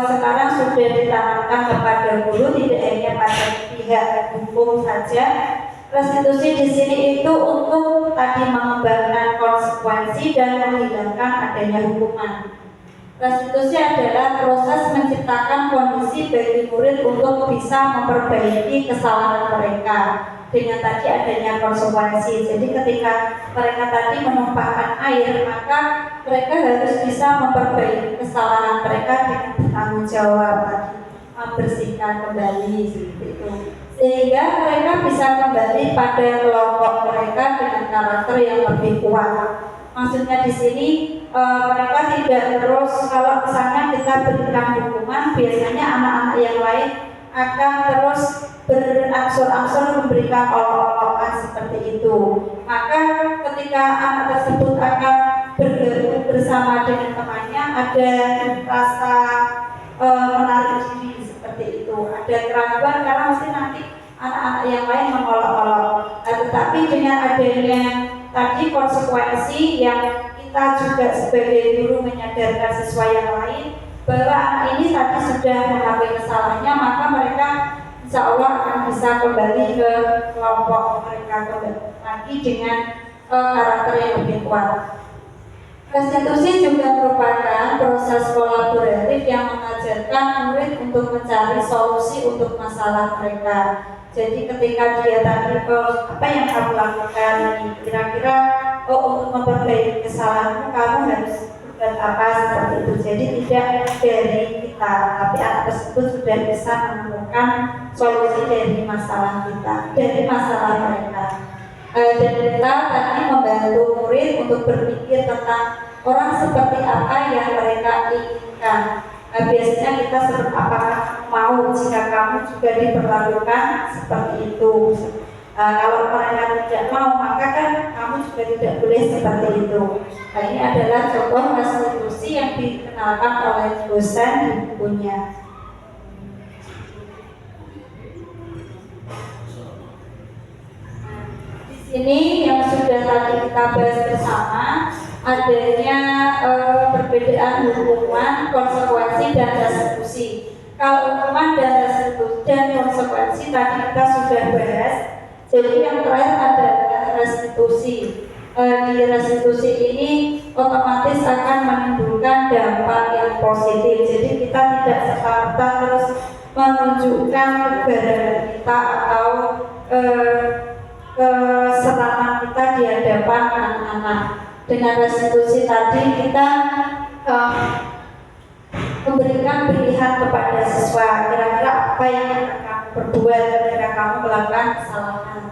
sekarang sudah ditanamkan kepada guru, tidak hanya pada pihak hukum saja. Restitusi di sini itu untuk tadi mengembangkan konsekuensi dan menghilangkan adanya hukuman. Restitusi adalah proses menciptakan kondisi bagi murid untuk bisa memperbaiki kesalahan mereka dengan tadi adanya konsekuensi. Jadi ketika mereka tadi menumpahkan air, maka mereka harus bisa memperbaiki kesalahan mereka dengan bertanggung jawab, membersihkan kembali seperti itu, sehingga mereka bisa kembali pada kelompok mereka dengan karakter yang lebih kuat. Maksudnya di sini mereka tidak terus, kalau misalnya kita berikan hukuman, biasanya anak-anak yang lain akan terus berangsur-angsur memberikan olok-olokan seperti itu. Maka ketika anak tersebut akan bergabung bersama dengan temannya, ada rasa menarik diri seperti itu, ada keraguan karena mesti nanti anak-anak yang lain mengolok-olok. Tetapi dengan adanya tadi konsekuensi yang kita juga sebagai guru menyadarkan siswa yang lain bahwa anak ini tadi sudah mengakui kesalahannya, maka mereka insya Allah akan bisa kembali ke kelompok mereka lagi dengan karakter yang lebih kuat. Restitusi juga merupakan proses kolaboratif yang mengajarkan murid untuk mencari solusi untuk masalah mereka. Jadi ketika dia tadi, apa yang kamu lakukan ini, kira-kira untuk memperbaiki kesalahanmu kamu harus berbuat apa, seperti itu. Jadi tidak dari kita, tapi anak tersebut sudah bisa menemukan solusi dari masalah kita, dari masalah mereka. Dan kita tadi membantu murid untuk berpikir tentang orang seperti apa yang mereka inginkan. Biasanya kita seperti apakah mau jika kamu juga diperlakukan seperti itu. Kalau mereka tidak mau, maka kan kamu juga tidak boleh seperti itu. Nah, ini adalah contoh restitusi yang dikenalkan oleh dosen di bukunya. Ini yang sudah tadi kita bahas bersama, adanya perbedaan hukuman, konsekuensi, dan restitusi. Kalau hukuman dan restitusi dan konsekuensi tadi kita sudah bahas. Jadi yang terakhir adalah restitusi. Di restitusi ini otomatis akan menimbulkan dampak yang positif. Jadi kita tidak serta-merta terus menunjukkan keberadaan kita atau kesenangan kita di hadapan anak-anak. Dengan restitusi tadi kita memberikan pilihan kepada siswa, kira-kira apa yang akan kamu perbuat ketika kamu melakukan kesalahan.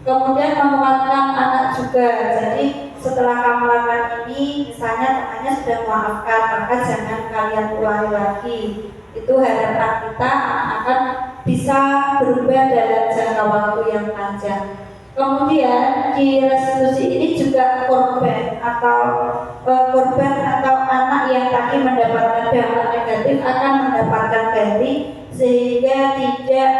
Kemudian menguatkan anak juga. Jadi setelah kamu melakukan ini, misalnya temannya sudah memaafkan, maka jangan kalian ulangi lagi. Itu harapan kita anak akan bisa berubah dalam jangka waktu yang panjang. Kemudian di restitusi ini juga korban atau anak yang tadi mendapatkan dampak negatif akan mendapatkan ganti, sehingga tidak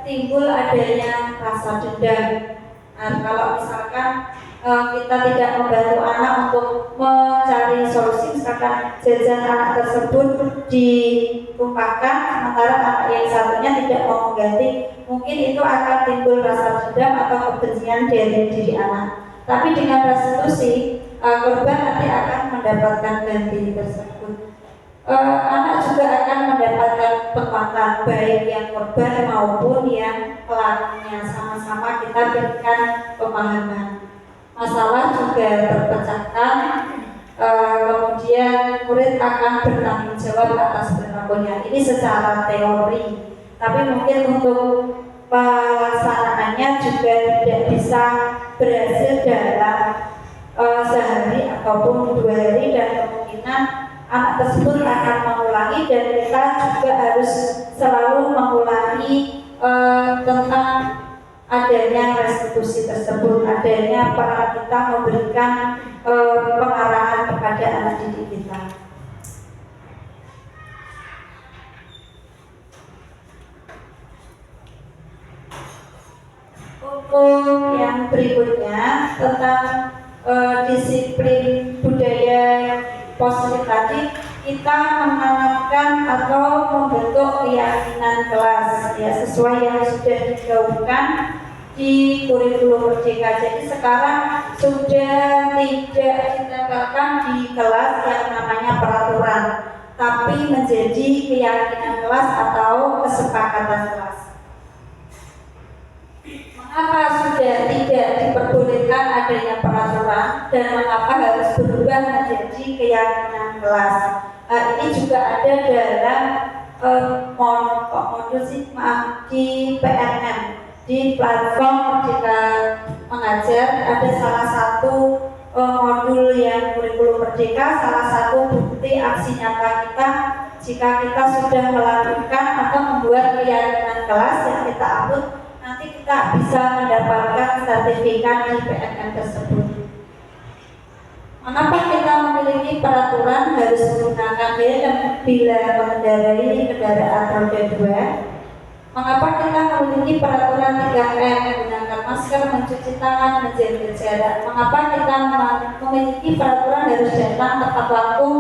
timbul adanya rasa dendam. Kalau misalkan kita tidak membantu anak untuk mencari solusi, misalkan jajan anak tersebut ditumpahkan sementara anak yang satunya tidak mau mengganti, mungkin itu akan timbul rasa dendam atau kebencian dari diri anak. Tapi dengan restitusi, korban nanti akan mendapatkan ganti tersebut. Anak juga akan mendapatkan penguatan, baik yang korban maupun yang pelakunya. Sama-sama kita berikan pemahaman. Masalah juga terpecahkan, kemudian murid akan bertanggung jawab atas perilakunya. Ini secara teori, tapi mungkin untuk pelaksanaannya juga tidak bisa berhasil dalam sehari ataupun 2 hari, dan kemungkinan anak tersebut akan mengulangi, dan kita juga harus selalu mengulangi tentang adanya restitusi tersebut, adanya peran kita memberikan pengarahan kepada anak didik kita. Untuk yang berikutnya tentang disiplin budaya positif tadi, kita menanamkan atau membentuk keyakinan kelas, ya, sesuai yang sudah digaungkan di kurikulum Merdeka. Jadi sekarang sudah tidak ditempelkan di kelas yang namanya peraturan, tapi menjadi keyakinan kelas atau kesepakatan kelas. Mengapa sudah tidak diperbolehkan adanya peraturan dan mengapa harus berubah menjadi keyakinan kelas? Ini juga ada dalam modul di PNM, di platform Merdeka Mengajar. Ada salah satu modul yang kurikulum Merdeka, salah satu bukti aksi nyata kita jika kita sudah melakukan atau membuat keyakinan kelas yang kita upload, nanti kita bisa mendapatkan sertifikat di PNM tersebut. Mengapa kita memiliki peraturan harus menggunakan helm bila mengendarai kendaraan roda 2? Mengapa kita memiliki peraturan 3M, menggunakan masker, mencuci tangan, menjaga jarak? Mengapa kita memiliki peraturan harus datang tepat waktu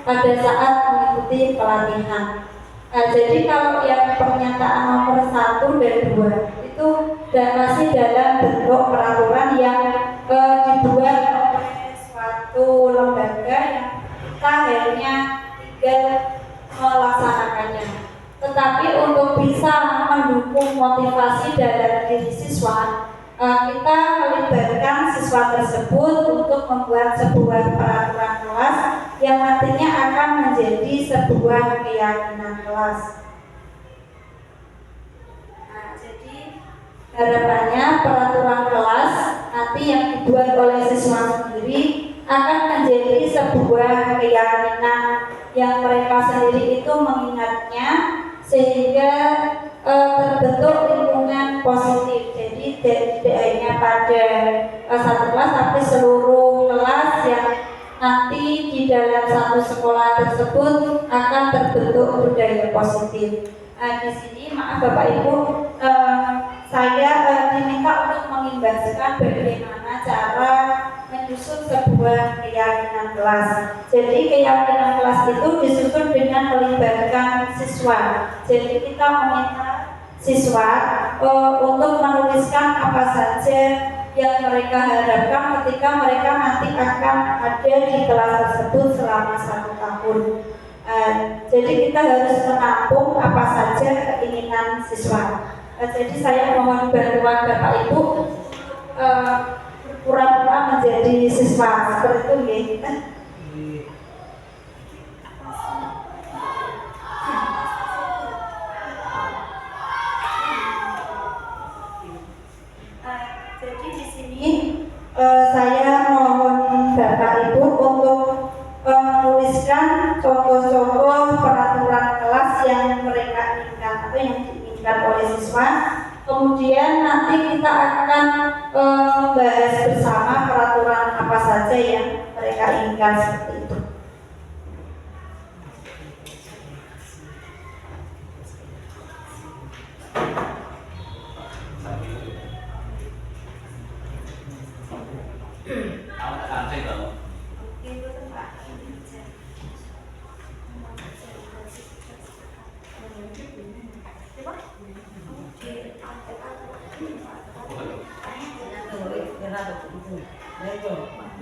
pada saat mengikuti pelatihan? Nah, jadi kalau yang pernyataan nomor 1 dan 2 itu masih dalam bentuk peraturan yang dibuat oleh suatu lembaga yang kita hanya tinggal melaksanakannya. Tetapi untuk bisa mendukung motivasi dalam diri siswa, kita melibatkan siswa tersebut untuk membuat sebuah peraturan kelas yang nantinya akan menjadi sebuah keyakinan kelas. Nah, jadi harapannya peraturan kelas nanti yang dibuat oleh siswa sendiri akan menjadi sebuah keyakinan yang mereka sendiri itu mengingatnya, sehingga terbentuk lingkungan positif. Jadi tidak hanya pada satu kelas, tapi seluruh kelas yang nanti di dalam satu sekolah tersebut akan terbentuk budaya positif. Di sini maaf Bapak Ibu, saya diminta untuk mengimbaskan bagaimana cara menyusun sebuah keyakinan kelas. Jadi keyakinan kelas itu disusun dengan melibatkan siswa. Jadi kita meminta siswa untuk menuliskan apa saja yang mereka harapkan ketika mereka nanti akan ada di kelas tersebut selama 1 tahun. Jadi kita harus menampung apa saja keinginan siswa. Jadi saya mohon bantuan Bapak Ibu pura-pura menjadi siswa seperti itu ya. Jadi di sini saya mohon Bapak Ibu untuk menuliskan contoh-contoh peraturan kelas yang mereka inginkan atau yang diinginkan oleh siswa. Kemudian nanti kita akan membahas bersama peraturan apa saja yang mereka inginkan seperti itu.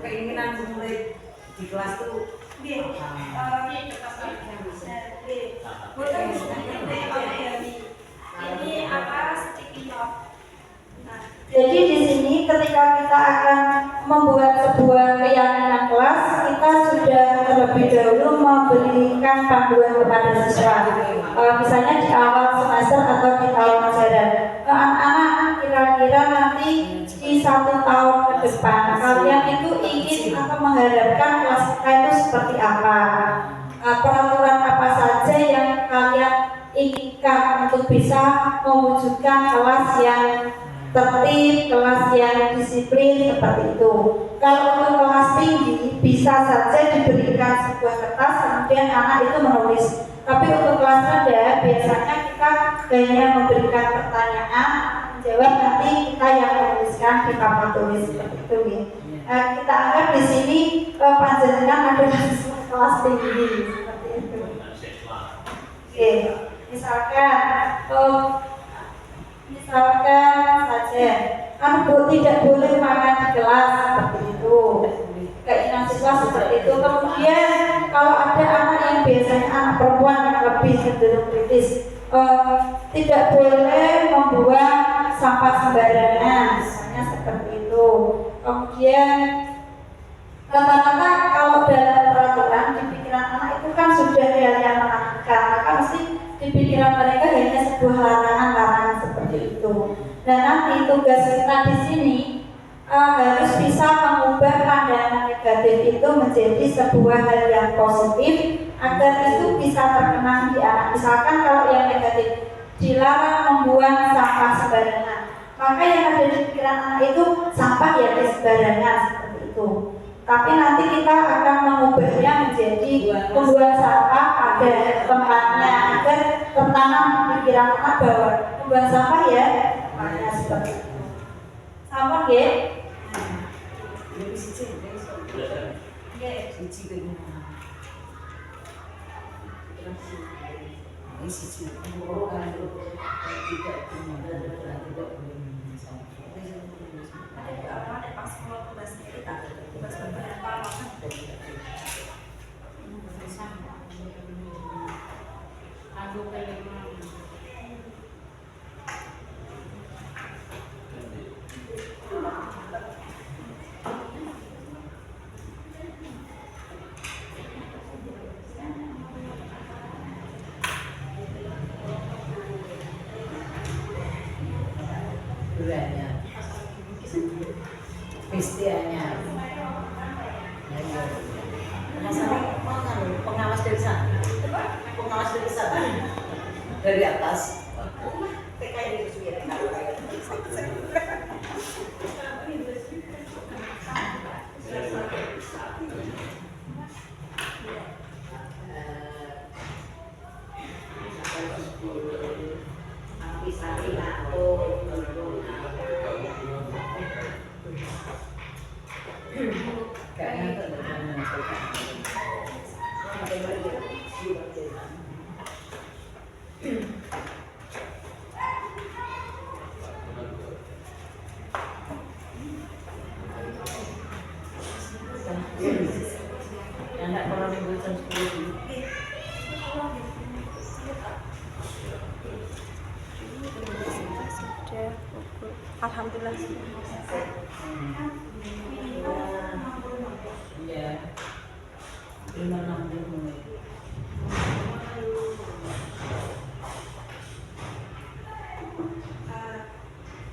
Keinginan murid di kelas itu ini apa sticky note. Jadi di sini ketika kita akan membuat sebuah keyakinan kelas, kita sudah terlebih dahulu memberikan panduan kepada siswa. Misalnya di awal semester atau di tahun ajaran, anak-anak kira-kira nanti di 1 tahun ke depan kalian itu ingin atau mengharapkan kelas kita itu seperti apa? Peraturan apa saja yang kalian inginkan untuk bisa mewujudkan kelas yang tertib, kelas yang disiplin seperti itu. Kalau untuk kelas tinggi bisa saja diberikan sebuah kertas kemudian anak itu menulis. Tapi untuk kelas rendah biasanya kita hanya memberikan pertanyaan, menjawab, nanti kita yang menuliskan di papan tulis seperti itu ya. Kita anggap di sini panjenengan adalah siswa kelas tinggi seperti itu. Oke, misalkan saja kan tidak boleh makan di kelas seperti itu, keinginan siswa seperti itu. Kemudian kalau ada anak yang biasanya anak perempuan yang lebih cenderung kritis, tidak boleh membuang sampah sembarangan misalnya seperti itu. Kemudian rata-rata kalau dalam peraturan di pikiran anak itu kan sudah hal yang menakutkan, maka mesti di pikiran mereka hanya sebuah larangan-larangan seperti itu. Dan nanti tugas kita di sini harus bisa mengubah pandangan negatif itu menjadi sebuah hal yang positif agar itu bisa terkenang di anak. Misalkan kalau yang negatif dilarang membuang sampah sembarangan, maka yang ada di pikiran anak itu sampah ya di sembarangan seperti itu. Tapi nanti kita akan mengubahnya menjadi membuang sampah pada tempatnya agar tertanam di pikiran anak bahwa membuang sampah ya tempatnya seperti itu. Sama ya? sisi guru kan tidak kemudian tidak boleh misalnya Ada apa? Ada pas kalau tugas kita, tugas beberapa makan tidak. aku pengen bulannya Kristiannya pengawas dari sana dari atas anak kalau minggu jam 10 dulu. Alhamdulillah. Iya. 5-6 menit.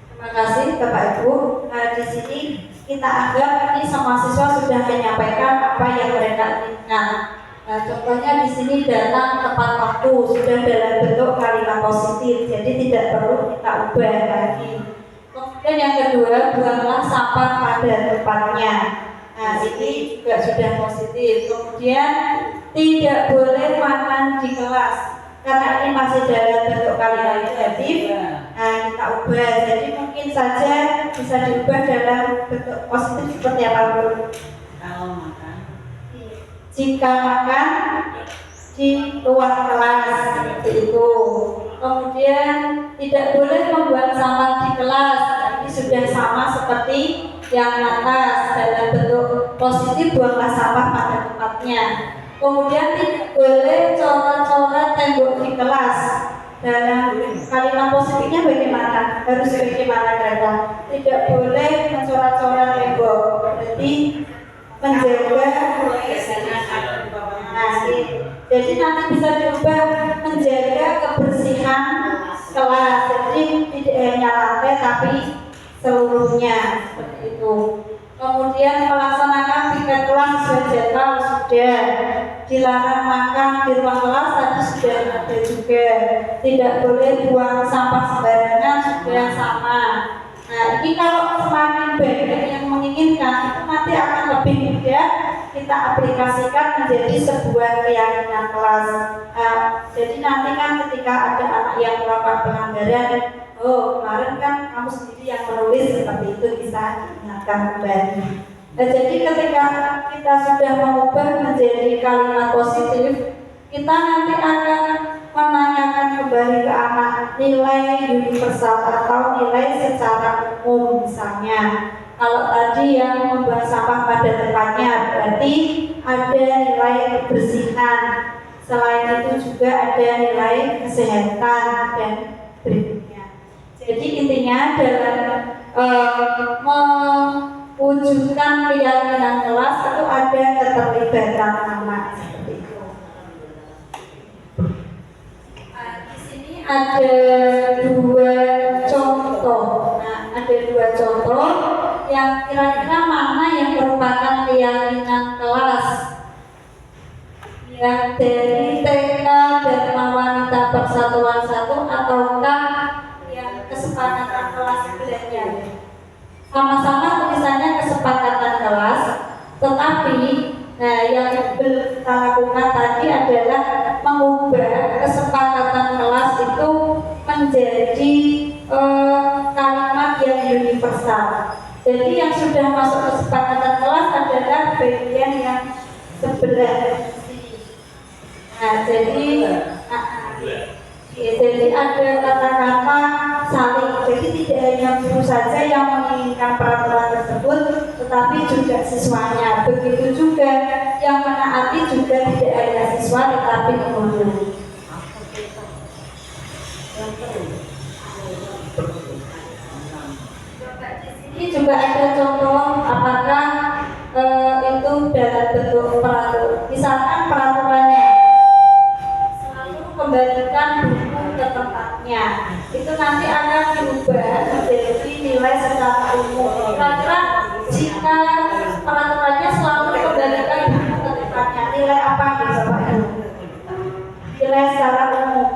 Terima kasih Bapak Ibu. Di sini kita anggap ini semua siswa sudah menyampaikan apa yang mereka inginkan. Contohnya di sini datang tepat waktu, sudah dalam bentuk kalimat positif, jadi tidak perlu kita ubah lagi. Kemudian yang kedua, buanglah sampah pada tempatnya. Nah, ini juga sudah positif. Kemudian tidak boleh makan di kelas, karena ini masih dalam bentuk kalimat negatif. Nah, kita ubah, jadi mungkin saja bisa diubah dalam bentuk positif seperti apa Bu? Kalau makan Jika makan di luar kelas seperti itu. Kemudian tidak boleh membuang sampah di kelas. Ini sudah sama seperti yang atas, dalam bentuk positif buanglah sampah pada tempatnya. Kemudian tidak boleh coret-coret tembok di kelas. Dalam kalimat positifnya bagaimana? Harus bagaimana kira-kira? Tidak boleh mencoret-coret tembok. Berarti menjaga jadi nanti bisa diubah menjaga kebersihan kelas. Jadi tidak hanya lantai tapi seluruhnya seperti itu. Kemudian melaksanakan piket kelas sesuai jadwal sudah. Dilarang makan di ruang kelas tadi sudah ada juga. Tidak boleh buang sampah sembarangan sudah sama. Nah, ini kalau semakin banyak yang menginginkan itu nanti akan lebih mudah kita aplikasikan menjadi sebuah keyakinan kelas. Jadi nanti kan ketika ada anak yang melakukan pelanggaran, oh kemarin kan kamu sendiri yang menulis seperti itu, bisa diingatkan kembali. Nah, jadi ketika kita sudah mengubah menjadi kalimat positif, kita nanti akan menanyakan kembali ke anak nilai universal atau nilai secara umum. Misalnya kalau tadi yang membuang sampah pada tempatnya berarti ada nilai kebersihan, selain itu juga ada nilai kesehatan dan berikutnya. Jadi intinya dalam mewujudkan keyakinan kelas itu ada keterlibatan anak seperti itu. Ada dua contoh. Nah, ada dua contoh yang kira-kira mana yang merupakan keyakinan kelas. Yang dari TK Dharma Wanita Persatuan 1 ataukah yang kesepakatan kelas belajar. Sama-sama tulisannya kesepakatan kelas, tetapi nah yang belum kita lakukan tadi adalah mengubah kesepakatan kelas itu menjadi kalimat yang universal. Jadi yang sudah masuk kesepakatan kelas adalah bagian yang sebelah. Nah, jadi Jadi ada kata-kata saling. Jadi tidak hanya guru saja yang menginginkan peraturan tersebut, tetapi juga siswanya. Begitu juga yang menaati juga tidak hanya siswa, tetapi guru. Ini juga ada contoh apakah itu dalam bentuk peraturan. Misalkan peraturannya selalu kembalikan buku ke tempatnya, itu nanti akan diubah menjadi nilai secara umum. Kira-kira jika peraturannya selalu kembalikan buku ke tempatnya, nilai apa nih Bapak Ibu? Nilai secara umum.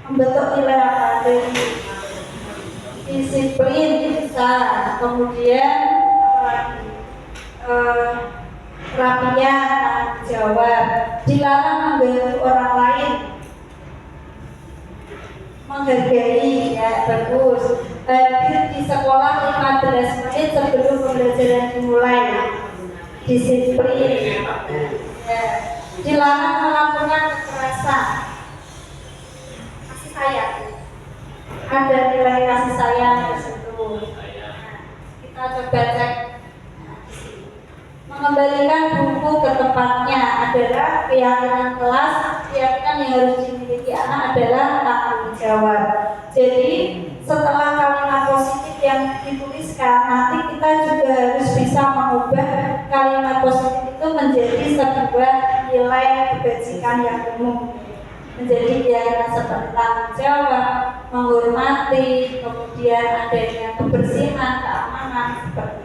Membentuk nilai apa? Dari disiplin bisa, kemudian rapinya, tanggung jawab, dilarang mengganggu orang lain, menghargai, ya bagus. Hadir di sekolah 15 menit sebelum pembelajaran dimulai, disiplin, ya. Dilarang melakukan kekerasan, kasih sayang, ada nilai kasih sayang di situ. Kita coba cek. Mengembalikan buku ke tempatnya adalah keyakinan kelas, keyakinan yang harus dimiliki anak adalah tanggung jawab. Jadi setelah kalimat positif yang dituliskan, nanti kita juga harus bisa mengubah kalimat positif itu menjadi sebuah nilai kebajikan yang umum, menjadi keyakinan seperti tanggung jawab, menghormati, kemudian adanya kebersihan, keamanan, seperti itu.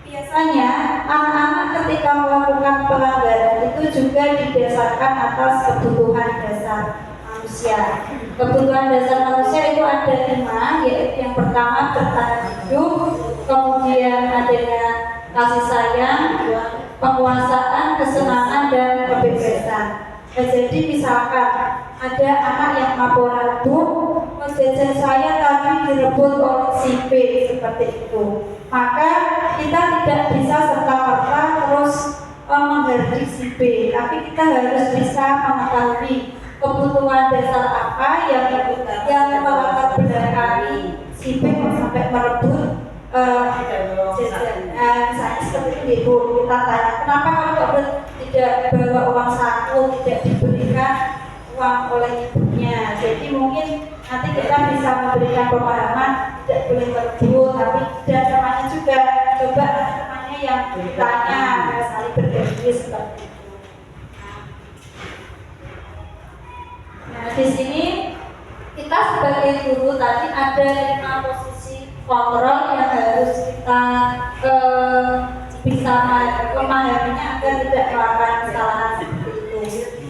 Biasanya anak-anak ketika melakukan pelanggaran itu juga didasarkan atas kebutuhan dasar manusia. Kebutuhan dasar manusia itu ada 5, yaitu yang pertama bertahan hidup, kemudian adanya kasih sayang, penguasaan, kesenangan, dan kebebasan. Jadi misalkan ada anak yang laporan, Bu, jajan saya tadi direbut oleh si B, seperti itu. Maka kita tidak bisa serta-merta terus menghardik si B, tapi kita harus bisa mengetahui kebutuhan dasar apa yang melatar belakangi si B sampai merebut jajan. Misalnya seperti itu, Bu, kita tanya kenapa kamu tidak bawa uang saku, tidak diberikan uang oleh ibunya. Jadi mungkin nanti kita bisa memberikan pemahaman tidak boleh berebut, tapi tidak namanya juga coba temannya yang ditanya saling berbagi seperti itu. Nah di sini kita sebagai guru tadi ada 5 posisi kontrol yang harus kita bisa memahaminya agar tidak melakukan kesalahan seperti itu.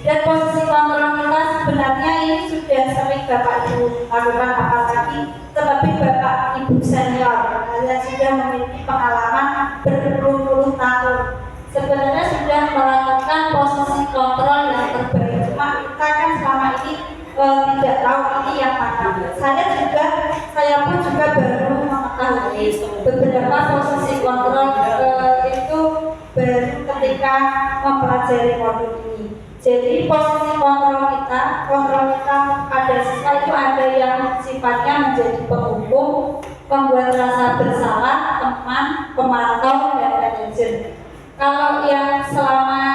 Dan posisi kontrol kita sebenarnya ini sudah sering Bapak Ibu lakukan, apalagi terlebih Bapak Ibu senior yang sudah memiliki pengalaman berpuluh-puluh tahun. Sebenarnya sudah melakukan posisi kontrol yang terbaik. Cuma kita kan selama ini tidak tahu ini yang mana. Saya pun juga baru mengetahui beberapa posisi kontrol itu baru ketika mempelajari modul ini. Jadi posisi kontrol kita pada siswa itu ada yang sifatnya menjadi penghukum, pembuat rasa bersalah, teman, pemantau, dan manajer. Kalau yang selama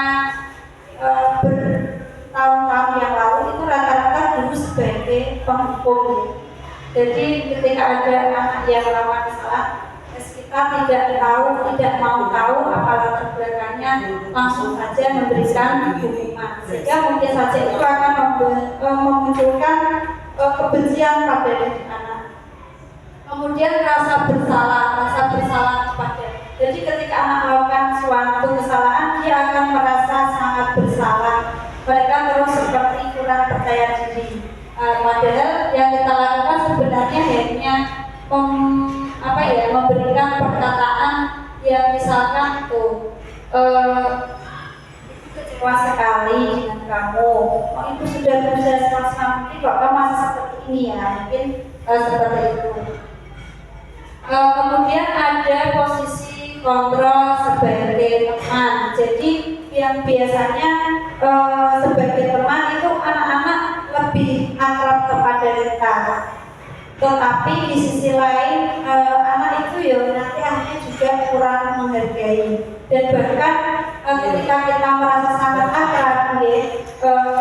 bertahun-tahun yang lalu itu rata-rata dulu sebagai penghukum. Jadi ketika ada anak yang melakukan kesalahan, kita tidak mau tahu apa latar belakangnya, langsung saja memberikan hukuman, sehingga mungkin saja itu akan memunculkan kebencian pada diri anak. Kemudian rasa bersalah kepada. Jadi ketika anak melakukan suatu kesalahan, dia akan merasa sangat bersalah. Mereka terus seperti kurang percaya diri. Padahal yang kita lakukan sebenarnya hanya memberikan perkataan yang misalkan itu kecewa sekali dengan kamu, itu sudah berusaha semaksimal mungkin kok kamu masih seperti ini ya, mungkin seperti itu. Kemudian ada posisi kontrol sebagai teman. Jadi yang biasanya sebagai teman itu anak-anak lebih akrab kepada kita. Tetapi di sisi lain anak itu ya nanti akhirnya juga kurang menghargai, dan bahkan ketika kita merasa sangat akrab,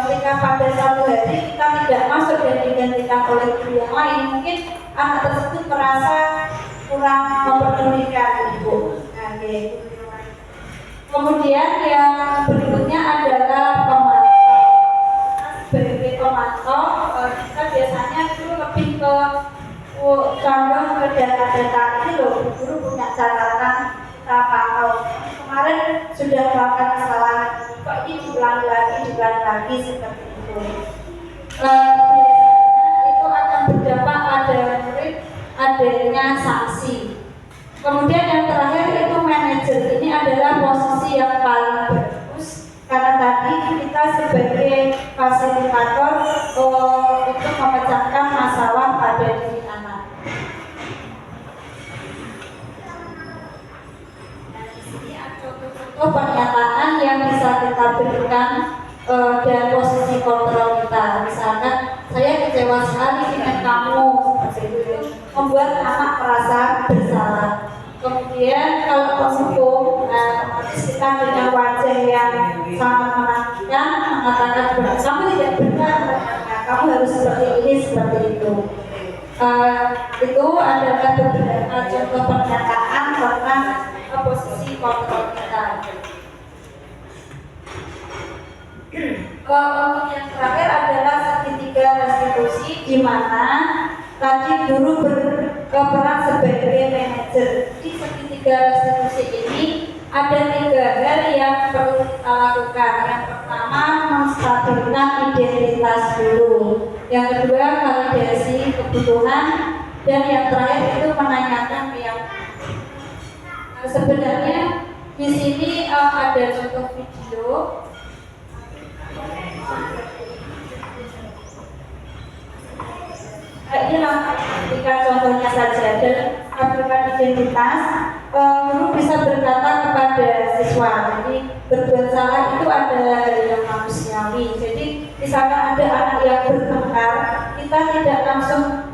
ketika pada suatu hari kita tidak masuk dan digantikan oleh guru yang lain, mungkin anak tersebut merasa kurang memperdulikan ibu. Kemudian yang berikutnya adalah pemantau. Sebagai pemantau, kita biasanya itu lebih ke condong ke data-data ini loh, guru punya catatan kita pantau. Kemarin sudah melakukan kesalahan, kok ini diulangi lagi seperti itu. Biasanya itu akan berdampak pada murid adanya sanksi. Kemudian yang terakhir itu manajer. Ini adalah posisi yang paling bagus karena tadi kita sebagai fasilitator untuk memecahkan masalah pada diri anak. Nah, di sini ada contoh pernyataan yang bisa kita berikan dan posisi kontrol kita. Misalkan, saya kecewa sekali dengan kamu, seperti itu, membuat anak merasa bersalah. Kemudian kalau penghukum, kita dengan wajah yang sangat menakutkan mengatakan bahwa kamu tidak benar, kamu harus seperti ini, seperti itu. Itu adalah beberapa contoh pernyataan tentang posisi kontrol kita. Untuk yang terakhir adalah segitiga restitusi, di mana tadi guru berperan sebagai manajer. Di segitiga restitusi ini ada 3 hal yang perlu kita lakukan. Yang pertama, menstabilkan identitas dulu. Yang kedua, validasi kebutuhan. Dan yang terakhir itu menanyakan keyakinan. Sebenarnya di sini ada contoh video. Inilah ketika contohnya saja, dan stabilkan identitas, guru bisa berkata kepada siswa, jadi berbuat salah itu adalah hal yang manusiawi. Jadi misalkan ada anak yang bertengkar, kita tidak langsung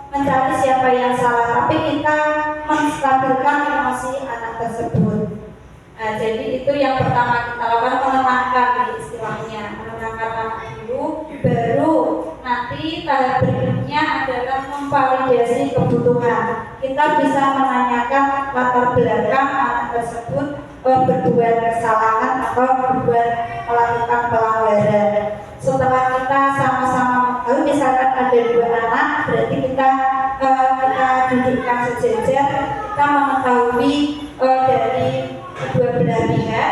mencari siapa yang salah, tapi kita menstabilkan emosi anak tersebut. Nah, jadi itu yang pertama kita lakukan, menenangkan, istilahnya menenangkan anak dulu, baru nanti tahap berikutnya adalah memvalidasi kebutuhan. Kita bisa menanyakan latar belakang anak tersebut berbuat kesalahan atau melakukan pelanggaran. Setelah kita sama-sama mengetahui, misalkan ada 2 anak, berarti kita dudukkan sejajar, kita mengetahui dari kedua belah pihak,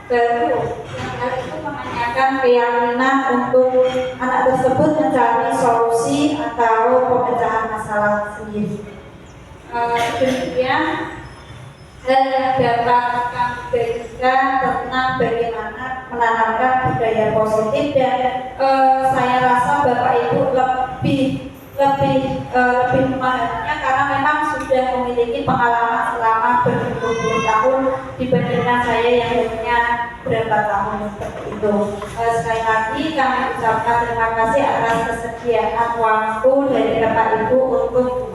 baru yang hal itu menanyakan keyakinan untuk anak tersebut mencari solusi atau pemecahan masalah sendiri. Demikian hal yang dapat kami bagikan tentang bagaimana menanamkan budaya positif, dan saya rasa Bapak Ibu lebih memahaminya karena memang sudah memiliki pengalaman selama berpuluh-puluh tahun dibandingkan saya yang hanya berapa tahun seperti itu. Sekali lagi kami ucapkan terima kasih atas kesediaan waktu dari Bapak Ibu untuk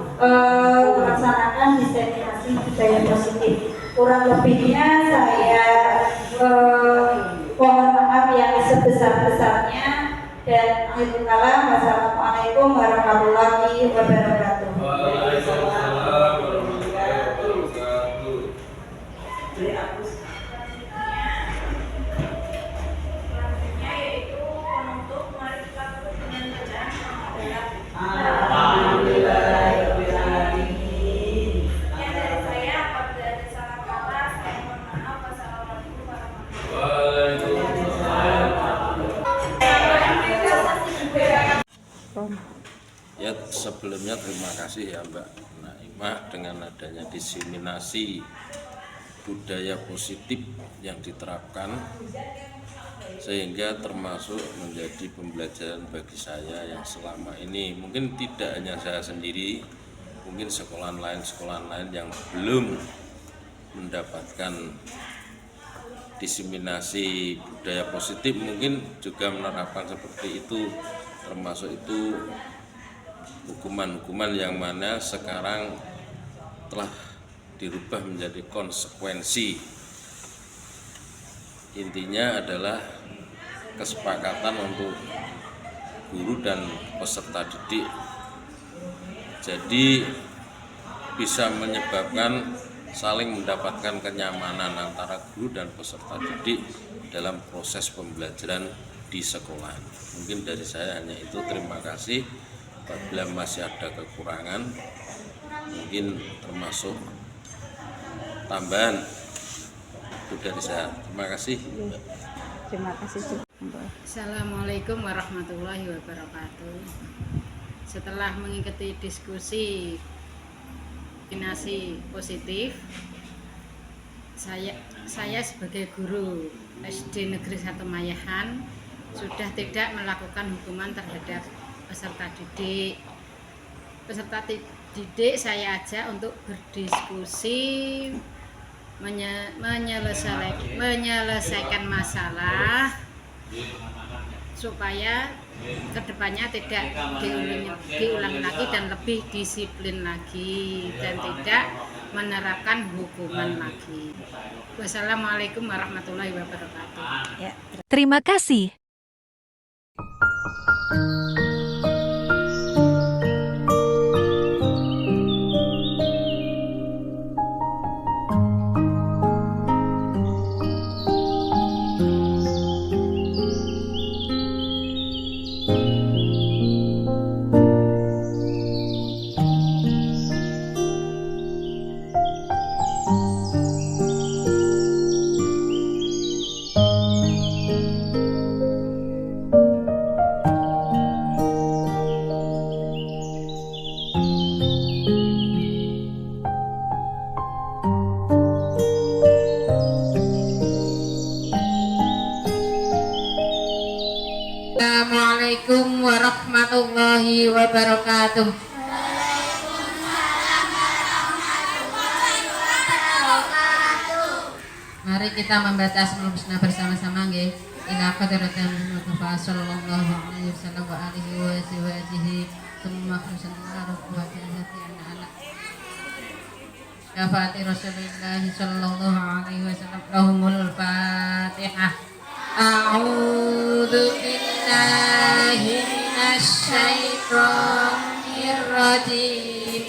melaksanakan diseminasi budaya positif. Kurang lebihnya saya mohon maaf yang sebesar-besarnya. Dan akhir kata, wassalamualaikum warahmatullahi wabarakatuh. Waalaikumsalam warahmatullahi wabarakatuh. Selanjutnya yaitu penutup, mari kita tutup dengan bacaan alhamdulillah. Alhamdulillahirobbilalamin. Yang dari saya, apabila ada salah kata, saya mohon maaf. Wassalamualaikum warahmatullahi Waalaikumsalam. Ya, sebelumnya terima kasih ya Mbak Naimah dengan adanya diseminasi budaya positif yang diterapkan, sehingga termasuk menjadi pembelajaran bagi saya yang selama ini mungkin tidak hanya saya sendiri, mungkin sekolah lain yang belum mendapatkan diseminasi budaya positif mungkin juga menerapkan seperti itu, termasuk itu hukuman-hukuman yang mana sekarang telah dirubah menjadi konsekuensi. Intinya adalah kesepakatan untuk guru dan peserta didik, jadi bisa menyebabkan saling mendapatkan kenyamanan antara guru dan peserta didik dalam proses pembelajaran di sekolah. Mungkin dari saya hanya itu. Terima kasih. Apabila masih ada kekurangan, mungkin termasuk tambahan, itu dari saya. Terima kasih. Terima kasih. Assalamualaikum warahmatullahi wabarakatuh. Setelah mengikuti diskusi diskriminasi positif, saya sebagai guru SD Negeri 1 Mayahan sudah tidak melakukan hukuman terhadap peserta didik. Peserta didik saya ajak untuk berdiskusi, menyelesaikan masalah supaya kedepannya tidak diulangi lagi dan lebih disiplin lagi dan tidak menerapkan hukuman lagi. Wassalamualaikum warahmatullahi wabarakatuh. Terima kasih. Assalamualaikum warahmatullahi wabarakatuh. Mari kita membaca Asmaul Husna bersama-sama nggih. Ila qadratan Mustafa sallallahu alaihi wasallam wa alihi wa sahbihi tsumma khusnul wa jannati anak. Syafati Rasulullah sallallahu alaihi wasallam. Lahumul Fatihah. A'udzu billahi minasyaitonir rajim.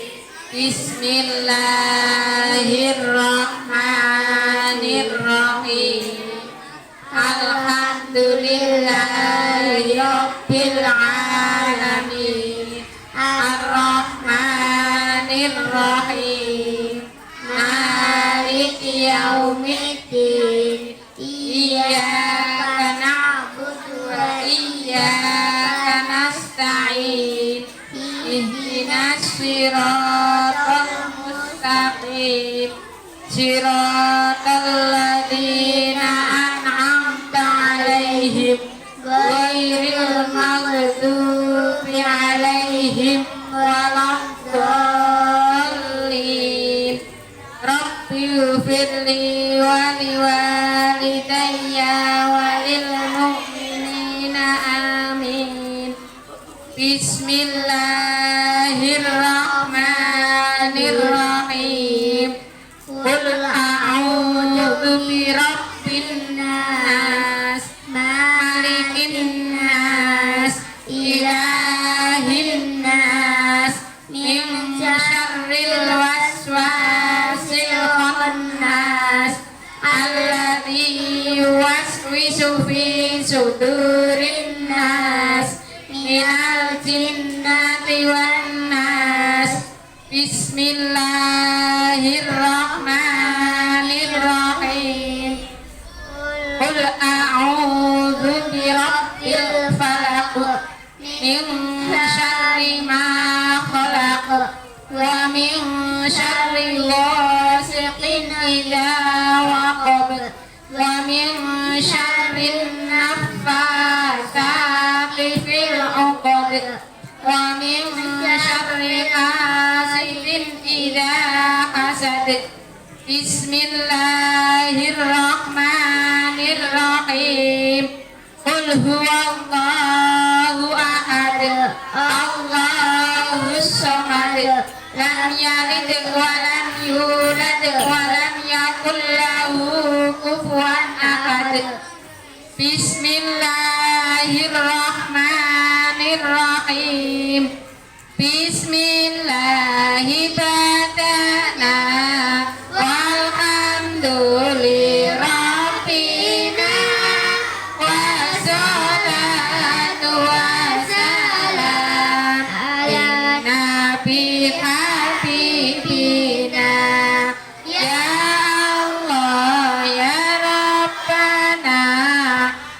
Bismillahirrahmanirrahim. Alhamdulillahi rabbil alamin. Ar-Rahmanir Rahim. Maliki yaumiddin. Iyyaka na'budu wa iyyaka nasta'in. Ihdinas siratal mustaqim. Siratal ladzina an'amta 'alaihim ghairil maghdubi 'alaihim waladdallin. Rabbi ighfirli wa liwalidayya wa lil mu'minina amin. Bismillahirrahmanirrahim. Qul a'udzu birabbin nas, malikin nas, ilahin nas, min syarril waswasil khannas, alladzi yuwaswisu fi sudurin nas, minal jinnati wan nas. Bismillahirrahmanirrahim. Qul a'udzu birabbil falaq, min syarri ma khalaq, wa min syarri ghasiqin idza waqab, wa min syarri naffatsati fil 'uqad, wa min syarri hasidin idza hasad. Bismillahirrahmanirrahim. huwallahu ahad, Allahus samad, lam yalid wa lam yulad wa lam yakul lahu kufuwan ahad. Bismillahirrahmanirrahim. Bismillahi badana walhamdulillahi wassalatu wassalam ala nabi habibina ya Allah ya Rabbana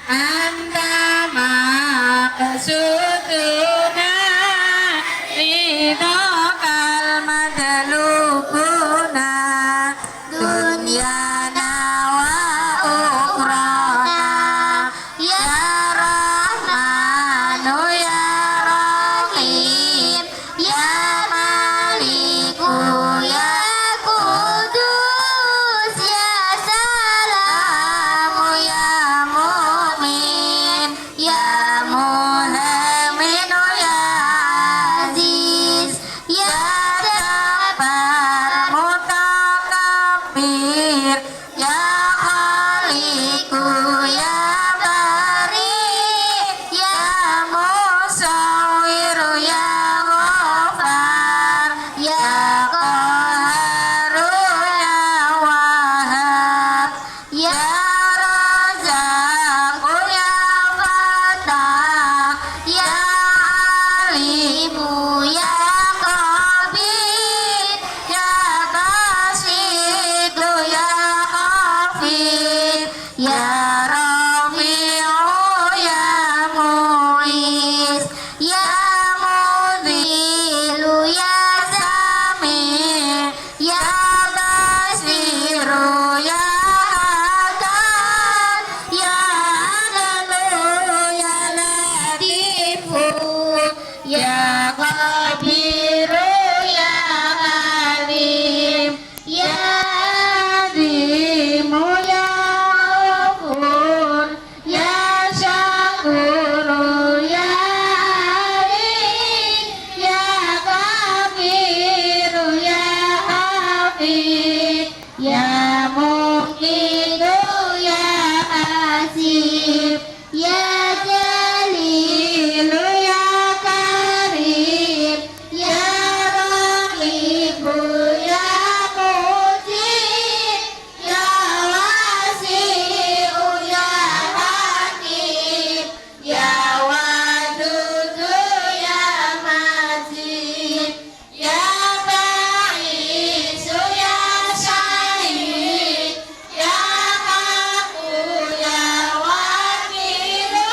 anta maqsuduna ridhakal madlubuna dunyana wa ukhrana ya Rahmanu ya Rahim ya Maliku ya Kudus ya Salamu ya Mu'min ya Muhamminu ya Aziz ya Jabbar Mutakabbir ya Khaliku ya Bari ya Musawwir ya Ghaffar ya Qahharu ya Wahhab ya Razzaqu ya Fattah ya Alimu ya Khabir ya Basitu ya Hafid ya Rafi'u ya Mu'iz ya Mudhilu ya Sami' ya Basiru ya Hakan ya Adlu ya Latifu ya Qabiru ya Alim ya Azimu ya Ghafur ya Syakuru ya Alim ya Kabiru ya Hafid ya Muqitu ya Asif ya Jalilu ya Karim ya Rahibu ya Mujib ya Wasi'u ya Hakim ya Wadudu ya Majid ya Ba'isu ya Syahid ya Haku ya Wakilu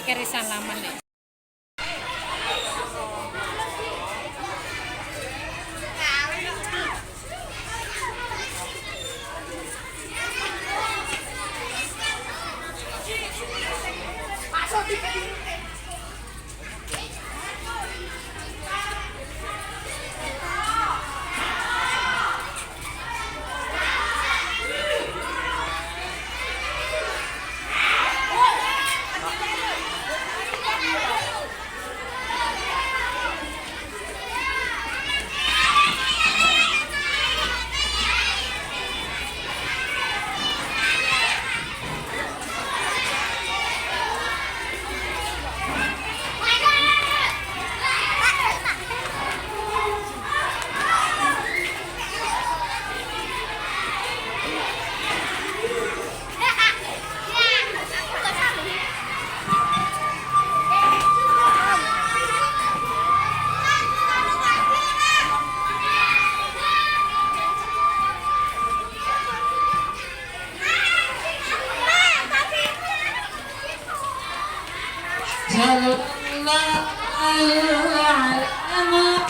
Iki salaman nih. Sallallahu alaihi Muhammad.